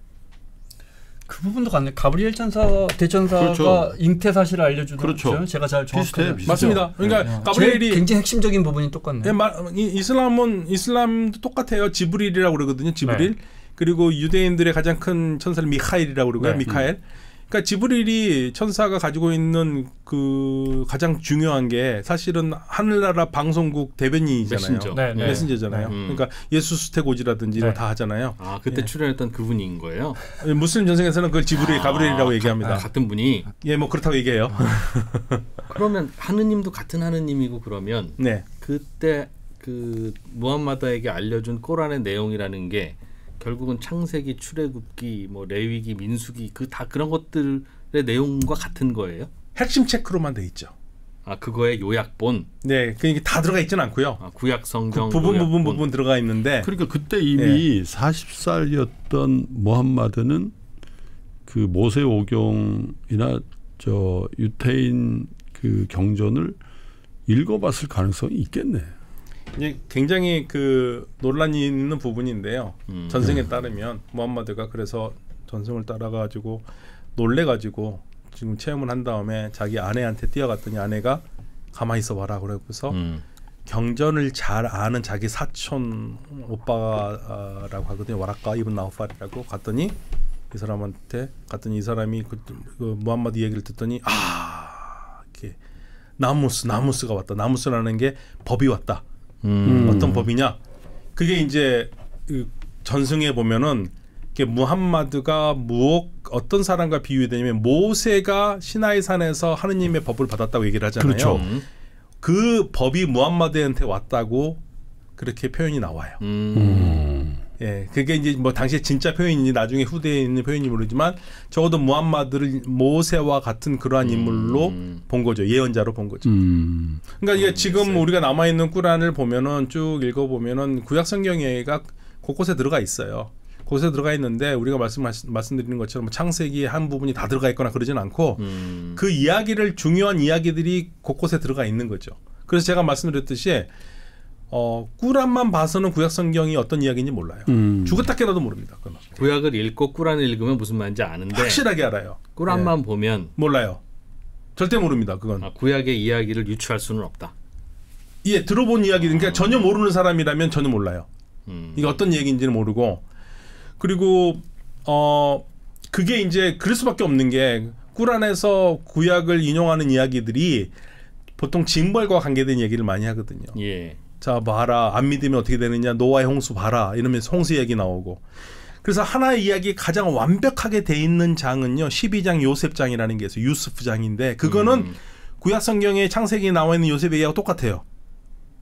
그 부분도 같네. 가브리엘 대천사가 그렇죠. 잉태 사실을 알려주는 그렇죠. 제가 잘 정확하게 비슷해. 맞습니다. 그러니까 가브리엘이 굉장히 핵심적인 부분이 똑같네요. 이슬람도 똑같아요. 지브릴이라고 그러거든요. 지브릴. 네. 그리고 유대인들의 가장 큰 천사는 미카엘이라고 그러고요. 네. 미카엘. 그러니까 지브릴이 천사가 가지고 있는 그 가장 중요한 게 사실은 하늘나라 방송국 대변인이잖아요. 메신저잖아요. 그러니까 예수 수태고지라든지 이런 다 하잖아요. 그때 출연했던 그분인 거예요? 무슬림 전생에서는 그걸 지브릴 가브리엘이라고 얘기합니다. 같은 분이? 예, 뭐 그렇다고 얘기해요. 그러면 하느님도 같은 하느님이고 그러면 그때 그 무함마드에게 알려준 꼬란의 내용이라는 게 결국은 창세기, 출애굽기, 뭐 레위기, 민수기 다 그런 것들의 내용과 같은 거예요? 핵심 체크로만 돼 있죠. 그거의 요약본. 네, 그게 다 들어가 있지는 않고요. 구약 성경 그 부분 들어가 있는데. 그러니까 그때 이미 40살이었던 무함마드는 그 모세오경이나 유태인 그 경전을 읽어봤을 가능성이 있겠네. 이게 굉장히 그 논란이 있는 부분인데요. 전승에 따르면 무함마드가 그래서 전승을 따라가지고 놀래가지고 지금 체험을 한 다음에 자기 아내한테 뛰어갔더니 아내가 가만히 있어봐라 그래서 경전을 잘 아는 자기 사촌 오빠라고 하거든요. 와라카 이븐 나우팔이라고 갔더니 이 사람한테 갔더니 이 사람이 그 무함마드 얘기를 듣더니 이렇게 나무스가 왔다. 나무스라는 게 법이 왔다. 어떤 법이냐? 그게 이제 그 전승에 보면은 무함마드가 어떤 사람과 비유되냐면 모세가 시나이 산에서 하느님의 법을 받았다고 얘기를 하잖아요. 그렇죠. 그 법이 무함마드한테 왔다고 그렇게 표현이 나와요. 예, 그게 이제 뭐 당시에 진짜 표현인지 나중에 후대에 있는 표현인지 모르지만 적어도 무함마드를 모세와 같은 그러한 인물로 본 거죠. 예언자로 본 거죠. 그러니까 이게 지금 우리가 남아 있는 꾸란을 보면은 쭉 읽어 보면은 구약 성경에가 곳곳에 들어가 있어요. 곳에 들어가 있는데 우리가 말씀드리는 것처럼 창세기의 한 부분이 다 들어가 있거나 그러진 않고 그 이야기를 중요한 이야기들이 곳곳에 들어가 있는 거죠. 그래서 제가 말씀드렸듯이 꾸란만 봐서는 구약 성경이 어떤 이야기인지 몰라요. 죽었다 깨나도 모릅니다. 그건. 구약을 읽고 꾸란을 읽으면 무슨 말인지 아는데 확실하게 알아요. 꾸란만 보면 몰라요. 절대 모릅니다. 그건. 구약의 이야기를 유추할 수는 없다. 예, 들어본 이야기. 그러니까 전혀 모르는 사람이라면 전혀 몰라요. 이게 어떤 얘기인지는 모르고 그리고 그게 이제 그럴 수밖에 없는 게 꾸란에서 구약을 인용하는 이야기들이 보통 징벌과 관계된 얘기를 많이 하거든요. 예. 자 봐라 안 믿으면 어떻게 되느냐 노아의 홍수 봐라 이러면서 홍수 얘기 나오고 그래서 하나의 이야기 가장 완벽하게 돼 있는 장은요 12장 요셉장이라는 게 있어요. 유스프장인데 그거는 구약 성경에 창세기에 나와 있는 요셉 얘기하고 똑같아요.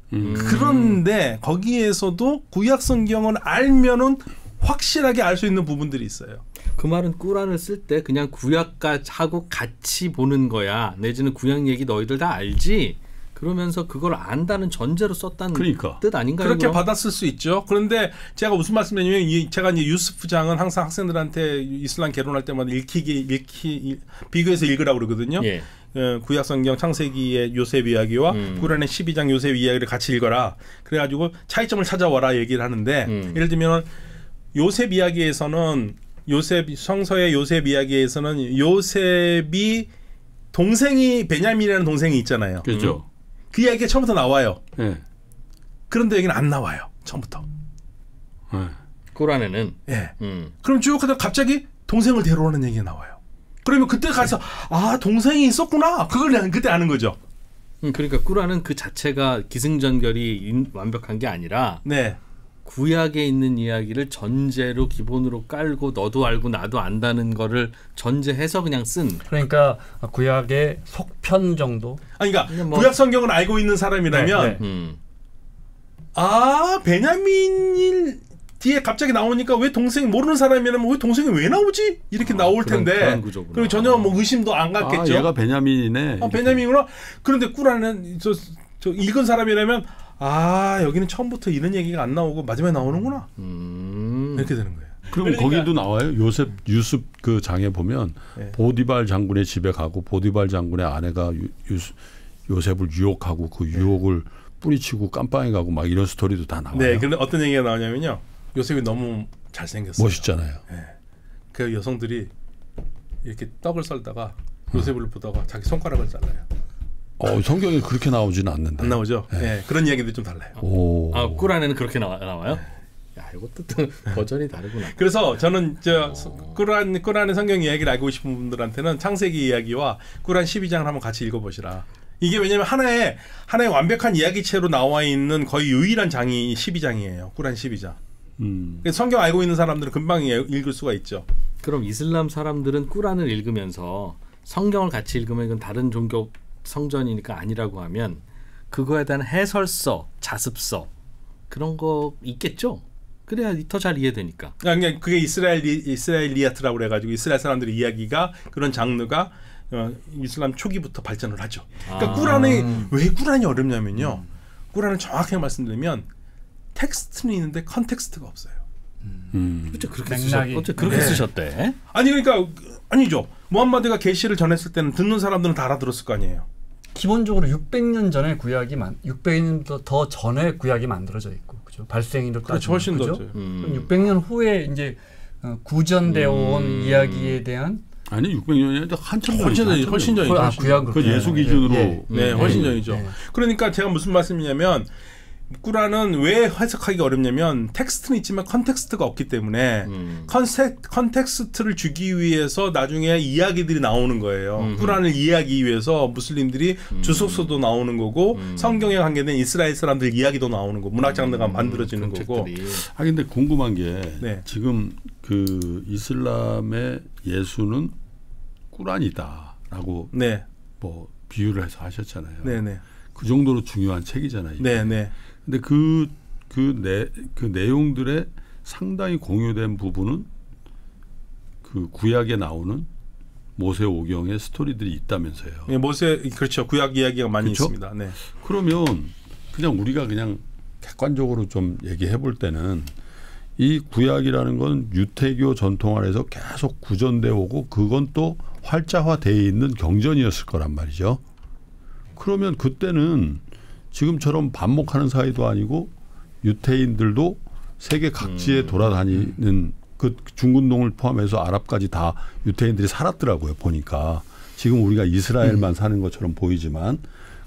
그런데 거기에서도 구약 성경은 알면은 확실하게 알 수 있는 부분들이 있어요. 그 말은 꾸란을 쓸 때 그냥 구약하고 같이 보는 거야. 내지는 구약 얘기 너희들 다 알지? 그러면서 그걸 안다는 전제로 썼다는 뜻 아닌가요? 그렇게 그럼? 받았을 수 있죠. 그런데 제가 무슨 말씀드리냐면 제가 이제 유스프장은 항상 학생들한테 이슬람 개론할 때마다 비교해서 읽으라고 그러거든요. 예. 구약 성경 창세기의 요셉 이야기와 꾸란의 12장 요셉 이야기를 같이 읽어라. 그래가지고 차이점을 찾아와라 얘기를 하는데 예를 들면 요셉 이야기에서는 성서의 요셉 이야기에서는 요셉이 동생이 베냐민이라는 동생이 있잖아요. 그렇죠. 그 이야기가 처음부터 나와요. 네. 그런데 여기는 안 나와요. 처음부터. 네. 꾸란에는. 예. 그럼 쭉 하다가 갑자기 동생을 데려오는 얘기가 나와요. 그러면 그때 가서 동생이 있었구나. 그걸 그때 아는 거죠. 그러니까 꾸란은 그 자체가 기승전결이 완벽한 게 아니라 네. 구약에 있는 이야기를 전제로 기본으로 깔고 너도 알고 나도 안다는 거를 전제해서 그냥 쓴. 그러니까 구약의 속편 정도. 그러니까 구약 성경을 알고 있는 사람이라면 베냐민이 뒤에 갑자기 나오니까 왜 동생이 모르는 사람이라면 왜 동생이 왜 나오지? 이렇게 나올 텐데. 그런 구조구나. 그리고 전혀 뭐 의심도 안 갔겠죠. 얘가 베냐민이네. 베냐민이구나. 그런데 꾸란은 저 읽은 사람이라면 여기는 처음부터 이런 얘기가 안 나오고 마지막에 나오는구나. 이렇게 되는 거예요. 그럼 거기도 나와요. 유습 그 장에 보면 보디발 장군의 집에 가고 보디발 장군의 아내가 요셉을 유혹하고 그 유혹을 뿌리치고 깜빵에 가고 막 이런 스토리도 다 나와요. 네, 그런데 어떤 얘기가 나오냐면요. 요셉이 너무 잘생겼어요. 멋있잖아요. 네. 그 여성들이 이렇게 떡을 썰다가 요셉을 보다가 자기 손가락을 잘라요. 성경에 그렇게 나오지는 않는데. 안 나오죠. 네. 네, 그런 이야기도 좀 달라요. 꾸란에는 그렇게 나와요? 야, 이것도 버전이 다르구나. 그래서 저는 꾸란의 성경 이야기를 알고 싶은 분들한테는 창세기 이야기와 꾸란 12장을 한번 같이 읽어보시라. 이게 왜냐하면 하나의 완벽한 이야기체로 나와 있는 거의 유일한 장이 12장이에요. 꾸란 12장. 성경 알고 있는 사람들은 금방 읽을 수가 있죠. 그럼 이슬람 사람들은 꾸란을 읽으면서 성경을 같이 읽으면 이건 다른 종교 성전이니까 아니라고 하면 그거에 대한 해설서, 자습서 그런 거 있겠죠? 그래야 더 잘 이해되니까. 그러니까 그게 이스라엘리아트라고 그래가지고 이스라엘 사람들의 이야기가 그런 장르가 이슬람 초기부터 발전을 하죠. 그러니까 왜 꾸란이 어렵냐면요. 꾸란을 정확하게 말씀드리면 텍스트는 있는데 컨텍스트가 없어요. 어째 그렇게 쓰셨대? 아니 그러니까 아니죠. 무함마드가 계시를 전했을 때는 듣는 사람들은 다 알아들었을 거 아니에요. 기본적으로 600년 전에 구약이 600년 더 전에 구약이 만들어져 있고, 그죠? 발생일로 그렇죠. 훨씬 더. 600년 후에 이제 구전되어 온 이야기에 대한 아니 600년이 아니라 한참 훨씬 전이죠. 구약으로. 그 예수 기준으로. 네, 훨씬 전이죠. 그러니까 제가 무슨 말씀이냐면 꾸란은 왜 해석하기가 어렵냐면 텍스트는 있지만 컨텍스트가 없기 때문에 컨텍스트를 주기 위해서 나중에 이야기들이 나오는 거예요. 꾸란을 이해하기 위해서 무슬림들이 주석서도 나오는 거고 성경에 관계된 이스라엘 사람들 이야기도 나오는 거고 문학 장르가 만들어지는 거고. 아 근데 궁금한 게 지금 그 이슬람의 예수는 꾸란이다라고 뭐 비유를 해서 하셨잖아요. 네네. 그 정도로 중요한 책이잖아요. 네네. 근데 그 내용들의 상당히 공유된 부분은 그 구약에 나오는 모세오경의 스토리들이 있다면서요. 네, 그렇죠. 구약 이야기가 많이 그렇죠? 있습니다. 네. 그러면 그냥 우리가 그냥 객관적으로 좀 얘기해 볼 때는 이 구약이라는 건 유태교 전통 아래서 계속 구전되어 오고 그건 또 활자화되어 있는 경전이었을 거란 말이죠. 그러면 그때는 지금처럼 반목하는 사이도 아니고 유태인들도 세계 각지에 돌아다니는 그 중근동을 포함해서 아랍까지 다 유태인들이 살았더라고요. 보니까 지금 우리가 이스라엘만 사는 것처럼 보이지만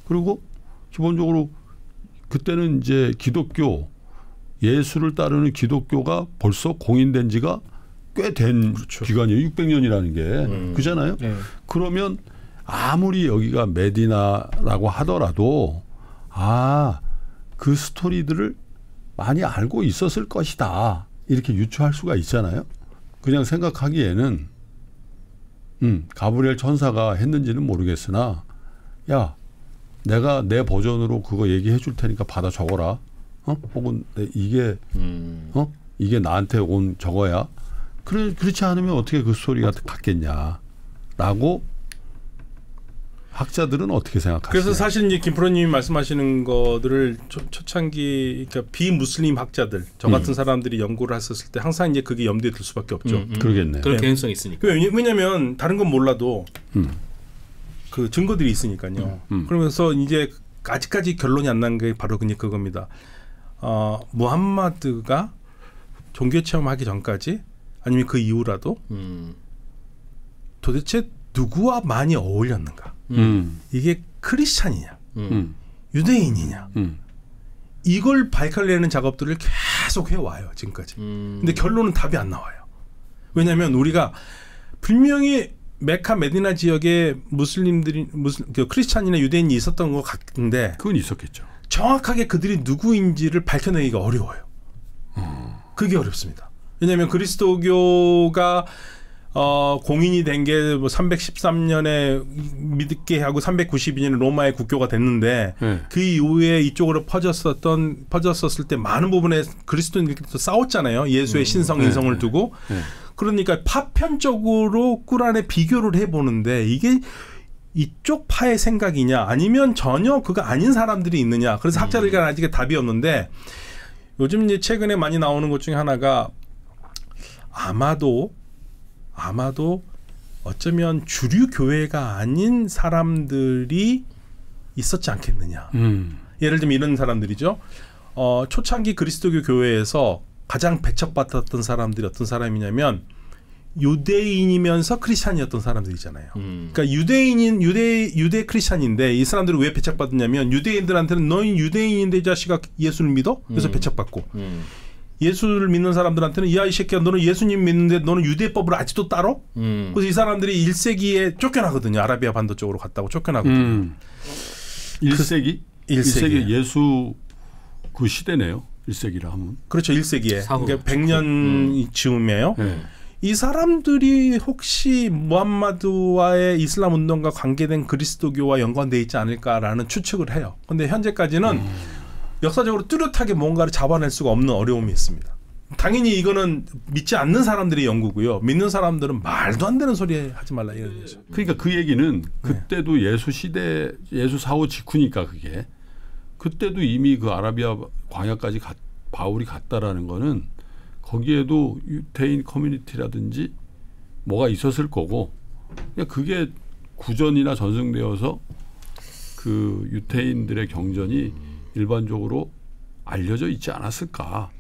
그리고 기본적으로 그때는 이제 기독교 예수를 따르는 기독교가 벌써 공인된 지가 꽤 된 기간이에요. 600년이라는 게 그잖아요. 그러면 아무리 여기가 메디나라고 하더라도 그 스토리들을 많이 알고 있었을 것이다. 이렇게 유추할 수가 있잖아요. 그냥 생각하기에는 가브리엘 천사가 했는지는 모르겠으나 야 내가 내 버전으로 그거 얘기해 줄 테니까 받아 적어라. 혹은 이게 이게 나한테 온 저거야. 그렇지 않으면 어떻게 그 스토리가 같겠냐라고 학자들은 어떻게 생각하세요? 그래서 사실 이제 김프로님이 말씀하시는 것들을 초창기 그러니까 비무슬림 학자들 저 같은 사람들이 연구를 했었을 때 항상 이제 그게 염두에 들 수밖에 없죠. 그러겠네. 그런 개연성이 있으니까. 왜냐하면 다른 건 몰라도 그 증거들이 있으니까요. 그러면서 이제 아직까지 결론이 안 난 게 바로 그겁니다. 무함마드가 종교 체험하기 전까지 아니면 그 이후라도 도대체 누구와 많이 어울렸는가? 이게 크리스찬이냐, 유대인이냐, 이걸 밝혀내는 작업들을 계속 해와요 지금까지. 근데 결론은 답이 안 나와요. 왜냐하면 우리가 분명히 메카 메디나 지역에 무슬림들이 크리스찬이나 유대인이 있었던 것 같은데 그건 있었겠죠. 정확하게 그들이 누구인지를 밝혀내기가 어려워요. 그게 어렵습니다. 왜냐하면 그리스도교가 공인이 된 게 뭐 313년에 믿게 하고 392년에 로마의 국교가 됐는데 그 이후에 이쪽으로 퍼졌었을 때 많은 부분에 그리스도인들끼리 또 싸웠잖아요. 예수의 신성 인성을 두고. 그러니까 파편적으로 꾸란에 비교를 해보는데 이게 이쪽 파의 생각이냐 아니면 전혀 그거 아닌 사람들이 있느냐. 그래서 학자들이 아직 답이 없는데 요즘 이제 최근에 많이 나오는 것 중에 하나가 아마도 어쩌면 주류 교회가 아닌 사람들이 있었지 않겠느냐. 예를 들면 이런 사람들이죠. 초창기 그리스도교 교회에서 가장 배척받았던 사람들이 어떤 사람이냐면 유대인이면서 크리스찬이었던 사람들이잖아요. 그러니까 유대 크리스찬인데 이 사람들은 왜 배척받았냐면 유대인들한테는 너희 유대인인데 이 자식아 예수를 믿어? 그래서 배척받고 예수를 믿는 사람들한테는 야 이 새끼야 너는 예수님 믿는데 너는 유대법을 아직도 따로? 그래서 이 사람들이 1세기에 쫓겨나거든요. 아라비아 반도 쪽으로 갔다고 쫓겨나거든요. 1세기? 1세기 예수 그 시대네요. 1세기라 하면. 그렇죠. 1세기에. 그러니까 100년 즈음이에요. 이 사람들이 혹시 무함마드와의 이슬람 운동과 관계된 그리스도교와 연관되어 있지 않을까라는 추측을 해요. 그런데 현재까지는 역사적으로 뚜렷하게 뭔가를 잡아낼 수가 없는 어려움이 있습니다. 당연히 이거는 믿지 않는 사람들의 연구고요. 믿는 사람들은 말도 안 되는 소리 하지 말라 이런 거죠. 그러니까 그 얘기는 그때도 예수 시대, 예수 사후 직후니까 그게. 그때도 이미 그 아라비아 광야까지 바울이 갔다라는 거는 거기에도 유태인 커뮤니티라든지 뭐가 있었을 거고 그게 구전이나 전승되어서 그 유태인들의 경전이 일반적으로 알려져 있지 않았을까?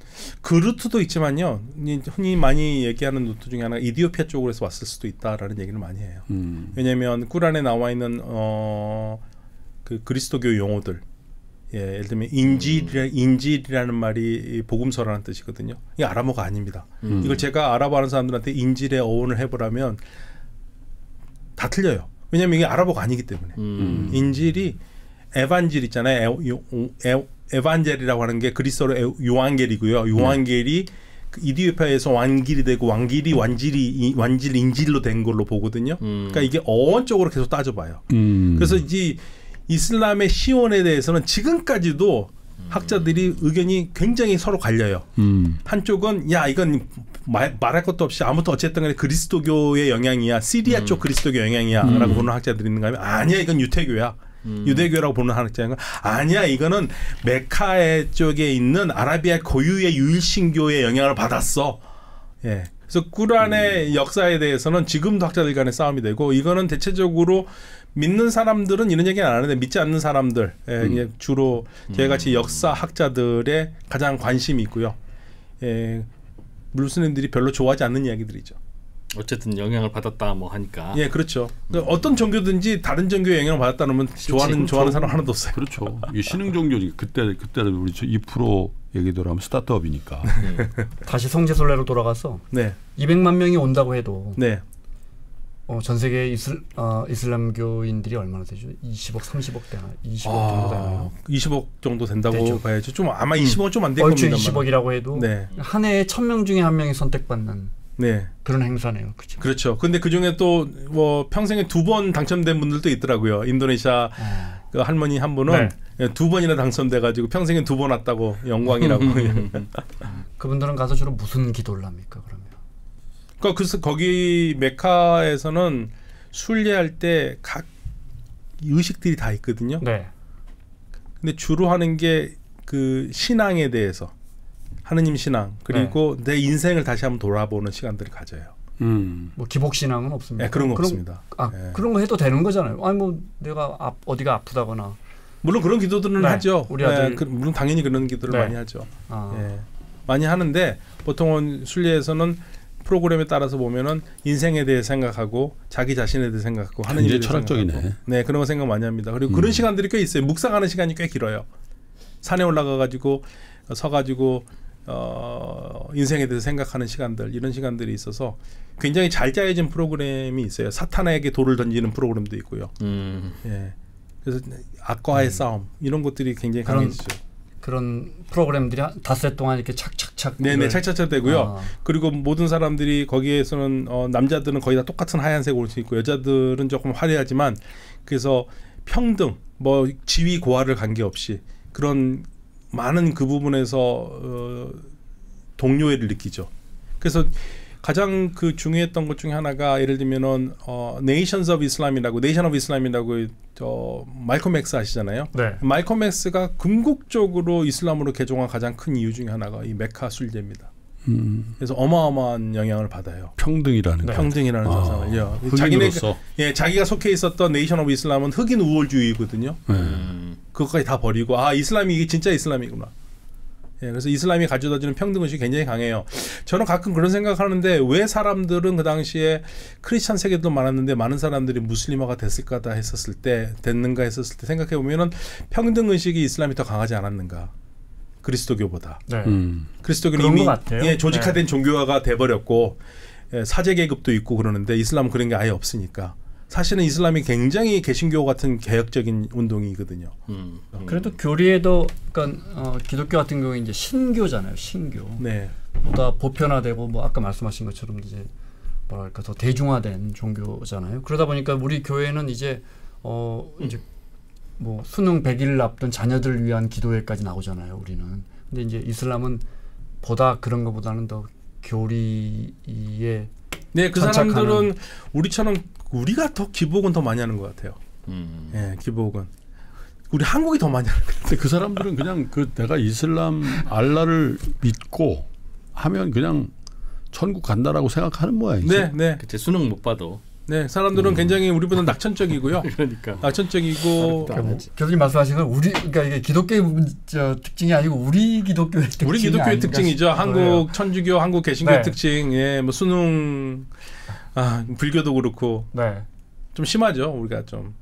그 루트도 있지만요. 흔히 많이 얘기하는 루트 중에 하나가 이디오피아 쪽으로서 왔을 수도 있다라는 얘기를 많이 해요. 왜냐하면 꾸란에 나와 있는 그 그리스도교 용어들, 예를 들면 인질이라는 말이 복음서라는 뜻이거든요. 이게 아람어가 아닙니다. 이걸 제가 아랍어 하는 사람들한테 인질의 어원을 해보라면 다 틀려요. 왜냐하면 이게 아랍어가 아니기 때문에. 인질이 에반질 있잖아요. 에반젤이라고 하는 게 그리스어로 요한겔이고요. 요한겔이 그 이디오피아에서 완길이 되고 완길 인질로 된 걸로 보거든요. 그러니까 이게 어원적으로 계속 따져봐요. 그래서 이제 이슬람의 시온에 대해서는 지금까지도 학자들이 의견이 굉장히 서로 갈려요. 한쪽은 야 이건 말할 것도 없이 아무튼 어쨌든 간에 그리스도교의 영향이야. 시리아 쪽 그리스도교 영향이야 라고 보는 학자들이 있는가 하면 아니야 이건 유태교야. 유대교라고 보는 학자는 아니야 이거는 메카 쪽에 있는 아라비아 고유의 유일신교의 영향을 받았어. 예. 그래서 꾸란의 역사에 대해서는 지금도 학자들 간의 싸움이 되고 이거는 대체적으로 믿는 사람들은 이런 얘기는 안 하는데 믿지 않는 사람들 예, 주로 저희같이 역사 학자들의 가장 관심이 있고요. 예, 무슬림들이 별로 좋아하지 않는 이야기들이죠. 어쨌든 영향을 받았다 뭐 하니까. 예, 그렇죠. 어떤 종교든지 다른 종교의 영향을 받았다 그러면 좋아하는 사람 하나도 없어요. 그렇죠. 이 신흥 종교니 그때는 우리 2% 얘기도 하면 스타트업이니까. 다시 성지순례로 돌아가서 네. 200만 명이 온다고 해도 네. 전 세계 이슬람교인들이 얼마나 되죠? 20억, 30억 되나? 20억 정도 되나요? 20억 정도 된다고 되죠. 봐야죠. 좀 아마 20억은 좀 안 될 겁니다. 얼추 20억이라고 해도 네. 한 해에 1000명 중에 한 명이 선택받는 네. 그런 행사네요. 그렇죠. 그렇죠. 근데 그 중에 또 뭐 평생에 2번 당첨된 분들도 있더라고요. 인도네시아 그 할머니 한 분은 네. 2번이나 당첨돼가지고 평생에 2번 왔다고 영광이라고. 그분들은 가서 주로 무슨 기도를 합니까? 그러면? 그래서 거기 메카에서는 순례할 때 각 의식들이 다 있거든요. 네. 근데 주로 하는 게 그 신앙에 대해서. 하느님 신앙 그리고 내 인생을 다시 한번 돌아보는 시간들을 가져요. 뭐 기복 신앙은 없습니다. 네, 그런 거 없습니다. 네. 그런 거 해도 되는 거잖아요. 아니 뭐 내가 어디가 아프다거나. 물론 그런 기도들은 네, 하죠. 우리 아들 물론 당연히 그런 기도를 많이 하죠. 많이 하는데 보통은 순례에서는 프로그램에 따라서 보면은 인생에 대해 생각하고 자기 자신에 대해 생각하고 하느님에 대해 철학적이네. 생각하고. 네, 그런 거 생각 많이 합니다. 그리고 그런 시간들이 꽤 있어요. 묵상하는 시간이 꽤 길어요. 산에 올라가가지고 서가지고 인생에 대해서 생각하는 시간들 이런 시간들이 있어서 굉장히 잘 짜여진 프로그램이 있어요. 사탄에게 돌을 던지는 프로그램도 있고요. 예. 그래서 악과의 싸움 이런 것들이 굉장히 강해지죠. 그런 프로그램들이 닷새 동안 이렇게 착착착 네네 착착착 되고요. 그리고 모든 사람들이 거기에서는 남자들은 거의 다 똑같은 하얀색 옷을 입고 여자들은 조금 화려하지만 그래서 평등 뭐 지위 고하를 관계없이 그런 많은 그 부분에서 동료애를 느끼죠. 그래서 가장 그 중요했던 것 중에 하나가 예를 들면은 Nations of Islam이라고 Nation of Islam이라고 말콤 X 아시잖아요. 네. 말콤 X가 궁극적으로 이슬람으로 개종한 가장 큰 이유 중에 하나가 이 메카 순례입니다. 그래서 어마어마한 영향을 받아요. 평등이라는 평등이라는 사상을요. 자기가 속해 있었던 네이션 오브 이슬람은 흑인 우월주의거든요. 그것까지 다 버리고 이슬람이 이게 진짜 이슬람이구나. 예, 그래서 이슬람이 가져다주는 평등의식이 굉장히 강해요. 저는 가끔 그런 생각하는데 왜 사람들은 그 당시에 크리스찬 세계도 많았는데 많은 사람들이 무슬림화가 됐는가 했었을 때 생각해 보면은 평등의식이 이슬람이 더 강하지 않았는가. 그리스도교보다. 네. 그리스도교는 이미 조직화된 종교화가 돼버렸고 사제 계급도 있고 그러는데 이슬람은 그런 게 아예 없으니까. 사실은 이슬람이 굉장히 개신교 같은 개혁적인 운동이거든요. 그래도 교리에도 그러니까 기독교 같은 경우에 이제 신교잖아요. 신교. 네. 보다 보편화되고 뭐 아까 말씀하신 것처럼 이제 뭐랄까 더 대중화된 종교잖아요. 그러다 보니까 우리 교회는 이제 이제 뭐 수능 100일 앞둔 자녀들을 위한 기도회까지 나오잖아요. 우리는. 근데 이제 이슬람은 보다 그런 것보다는 더 교리에 네, 그 사람들은 우리처럼 우리가 더 기복은 더 많이 하는 것 같아요. 예, 기복은 우리 한국이 더 많이 하는 것 같아요. 그 사람들은 그냥 내가 이슬람 알라를 믿고 하면 그냥 천국 간다라고 생각하는 모양이죠. 네. 그때 수능 못 봐도. 네, 사람들은 굉장히 우리보다 낙천적이고요. 그러니까 낙천적이고 교수님 말씀하시는 건 우리 그러니까 이게 기독교의 특징이 아니고 우리 기독교의 특징이 우리 기독교의 특징이죠. 한국 천주교, 한국 개신교의 네. 특징. 예, 뭐 수능 불교도 그렇고. 네. 좀 심하죠. 우리가 좀.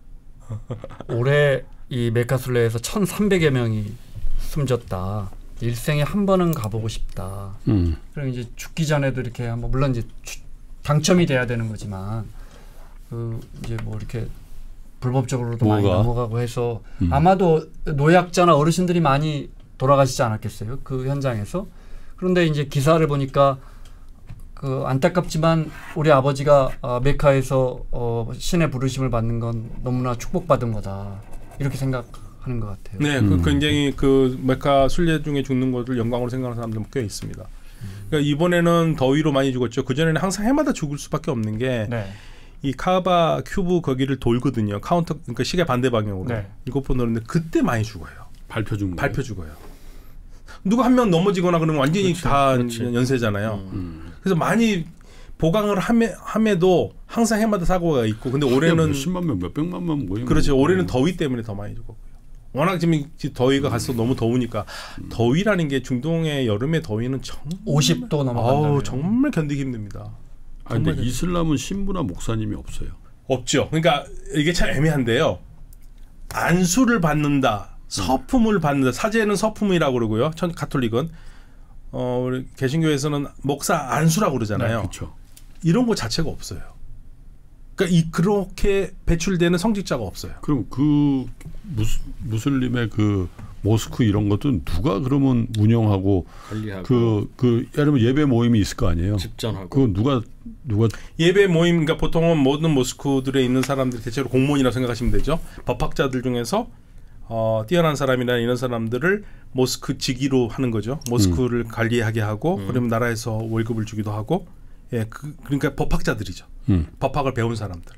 올해 이 메카술레에서 1,300여 명이 숨졌다. 일생에 한 번은 가보고 싶다. 그럼 이제 죽기 전에도 이렇게 한번 물론 이제 당첨이 돼야 되는 거지만 이제 뭐 이렇게 불법적으로도 많이 넘어가고 해서 아마도 노약자나 어르신들이 많이 돌아가시지 않았겠어요? 그 현장에서. 그런데 이제 기사를 보니까 안타깝지만 우리 아버지가 메카에서 신의 부르심을 받는 건 너무나 축복받은 거다. 이렇게 생각하는 것 같아요. 네, 굉장히 그 메카 순례 중에 죽는 것을 영광으로 생각하는 사람들 꽤 있습니다. 그러니까 이번에는 더위로 많이 죽었죠. 그 전에는 항상 해마다 죽을 수밖에 없는 게 이 카바 큐브 거기를 돌거든요. 카운터 그러니까 시계 반대 방향으로 7번 도는데 그때 많이 죽어요. 밟혀 죽어요. 누가 한 명 넘어지거나 그러면 완전히 다 연쇄잖아요. 그래서 많이 보강을 함에도 항상 해마다 사고가 있고 근데 올해는 몇십만 명, 몇백만 명 모이면 그렇죠. 올해는 더위 때문에 더 많이 죽었고요. 워낙 지금 더위가 갈수록 너무 더우니까 더위라는 게 중동의 여름의 더위는 정말 50도 넘어간다면 정말 견디기 힘듭니다. 근데 이슬람은 신부나 목사님이 없어요. 없죠. 그러니까 이게 참 애매한데요. 안수를 받는다. 서품을 받는다. 사제는 서품이라고 그러고요. 가톨릭은 우리 개신교에서는 목사 안수라고 그러잖아요. 네, 그렇죠. 이런 거 자체가 없어요. 그러니까 그렇게 배출되는 성직자가 없어요. 그럼 그 무슬림의 그 모스크 이런 것도 누가 그러면 운영하고 관리하고 그 예를 들면 예배 모임이 있을 거 아니에요. 집전하고. 그거 누가 예배 모임 그러니까 보통은 모든 모스크들에 있는 사람들이 대체로 공무원이라고 생각하시면 되죠. 법학자들 중에서 뛰어난 사람이나 이런 사람들을 모스크 직위로 하는 거죠. 모스크를 관리하게 하고 그러면 나라에서 월급을 주기도 하고 그러니까 법학자들이죠. 법학을 배운 사람들.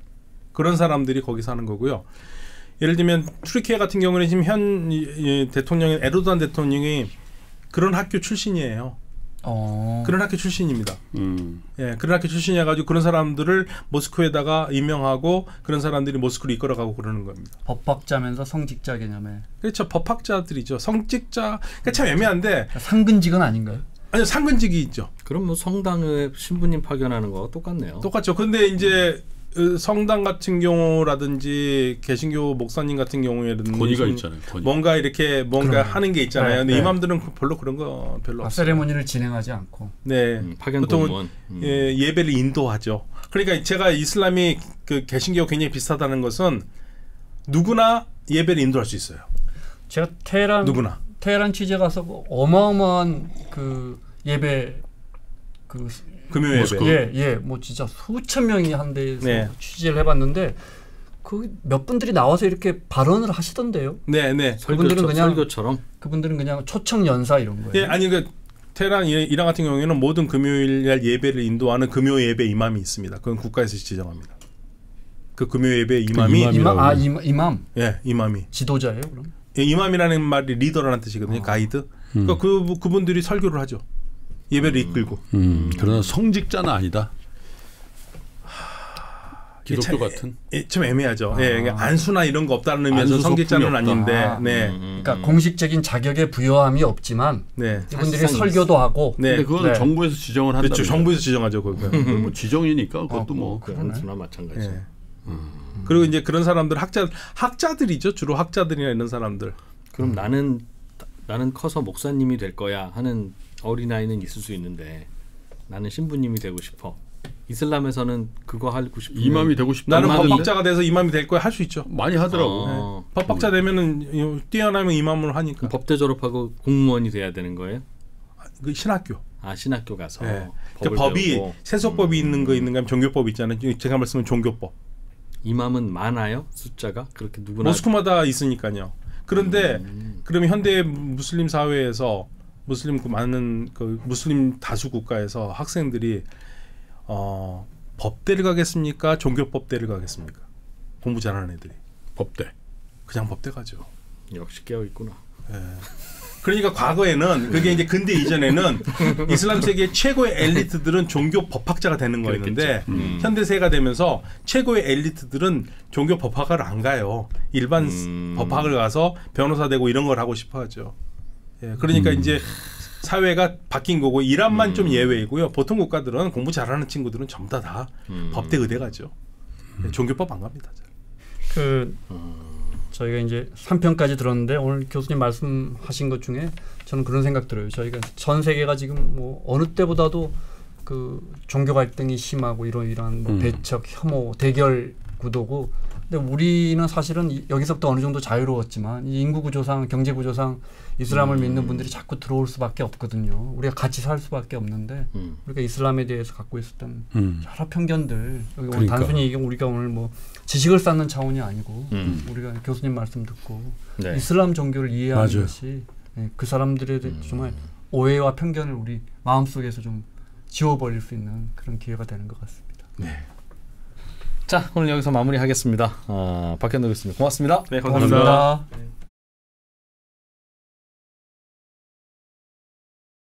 그런 사람들이 거기서 하는 거고요. 예를 들면 튀르키예 같은 경우는 지금 현 대통령인 에르도안 대통령이 그런 학교 출신이에요. 그런 학교 출신입니다. 그런 학교 출신이어가지고 그런 사람들을 모스크에다가 임명하고 그런 사람들이 모스크를 이끌어가고 그러는 겁니다. 법학자면서 성직자 개념에. 그렇죠. 법학자들이죠. 성직자. 그러니까 참 애매한데. 상근직은 아닌가요? 아니요. 상근직이 있죠. 그럼 뭐 성당에 신부님 파견하는 거와 똑같네요. 똑같죠. 근데 이제 성당 같은 경우라든지 개신교 목사님 같은 경우에는 권위가 있잖아요. 권위. 뭔가 이렇게 하는 게 있잖아요. 근데 이맘들은 별로 그런 거 별로 없어요. 세레모니를 진행하지 않고. 네. 파견 공무원. 예배를 인도하죠. 그러니까 제가 이슬람이 그 개신교와 굉장히 비슷하다는 것은 누구나 예배를 인도할 수 있어요. 제가 테헤란 취재 가서 어마어마한 그 예배 금요 예배. 뭐 진짜 수천 명이 한 데에서 취재를 해봤는데 몇 분들이 나와서 이렇게 발언을 하시던데요. 네. 그분들은 그냥 설교처럼. 그분들은 그냥 초청 연사 이런 거예요. 예, 아니 그 테헤란 이란 같은 경우에는 모든 금요일 날 예배를 인도하는 금요 예배 이맘이 있습니다. 그건 국가에서 지정합니다. 그 금요 예배 이맘이 이맘. 예, 이맘이 지도자예요, 그럼? 예, 이맘이라는 말이 리더라는 뜻이거든요. 가이드. 그러니까 그분들이 설교를 하죠. 예배를 이끌고. 그러나 성직자는 아니다. 기독교 같은. 좀 애매하죠. 안수나 이런 거 없다는 의미에서 성직자는 아닌데. 그러니까 공식적인 자격의 부여함이 없지만 이분들이 설교도 하고. 근데 그건 정부에서 지정을 한다. 그렇죠. 정부에서 지정하죠. 그건 뭐 지정이니까 그것도 뭐. 안수나 마찬가지. 그리고 이제 그런 사람들 학자들이죠. 주로 학자들이나 이런 사람들. 그럼 나는 커서 목사님이 될 거야 하는 어린아이는 있을 수 있는데 나는 신부님이 되고 싶어. 이슬람에서는 그거 하고 싶으면 이맘이 되고 싶다. 나는 법학자가 돼서 이맘이 될 거야 할 수 있죠. 많이 하더라고. 법학자 되면은 뛰어나면 이맘을 하니까. 법대 졸업하고 공무원이 돼야 되는 거예요? 그 신학교. 신학교 가서. 그러니까 법이 세속법이 있는 거 있는가 하면 종교법 있잖아요. 제가 말씀은 종교법. 이맘은 많아요? 숫자가? 그렇게 누구나 모스크마다 있으니까요. 그런데 그러면 현대 무슬림 사회에서 많은 그 무슬림 다수 국가에서 학생들이 법대를 가겠습니까? 종교법대를 가겠습니까? 공부 잘하는 애들이. 법대. 그냥 법대 가죠. 역시 깨어 있구나. 그러니까 과거에는 그게 이제 근대 이전에는 이슬람 세계의 최고의 엘리트들은 종교 법학자가 되는 거였는데 현대세가 되면서 최고의 엘리트들은 종교 법학을 안 가요. 일반 법학을 가서 변호사 되고 이런 걸 하고 싶어 하죠. 예, 그러니까 이제 사회가 바뀐 거고 이란만 좀 예외이고요. 보통 국가들은 공부 잘하는 친구들은 전부 다 법대 의대 가죠. 종교법 안 갑니다. 저희가 이제 3편까지 들었는데 오늘 교수님 말씀하신 것 중에 저는 그런 생각 들어요. 저희가 전 세계가 지금 뭐 어느 때보다도 그 종교 갈등이 심하고 이러한 뭐 배척, 혐오, 대결 구도고, 근데 우리는 사실은 여기서부터 어느 정도 자유로웠지만 이 인구 구조상, 경제 구조상 이슬람을 믿는 분들이 자꾸 들어올 수밖에 없거든요. 우리가 같이 살 수밖에 없는데 우리가 이슬람에 대해서 갖고 있었던 여러 편견들, 그러니까. 단순히 우리가 오늘 뭐 지식을 쌓는 차원이 아니고 우리가 교수님 말씀 듣고 네. 이슬람 종교를 이해하는 맞아요. 것이 그 사람들에 대해 정말 오해와 편견을 우리 마음속에서 좀 지워버릴 수 있는 그런 기회가 되는 것 같습니다. 네. 자, 오늘 여기서 마무리하겠습니다. 박현도 교수님 고맙습니다. 네, 감사합니다. 고맙습니다.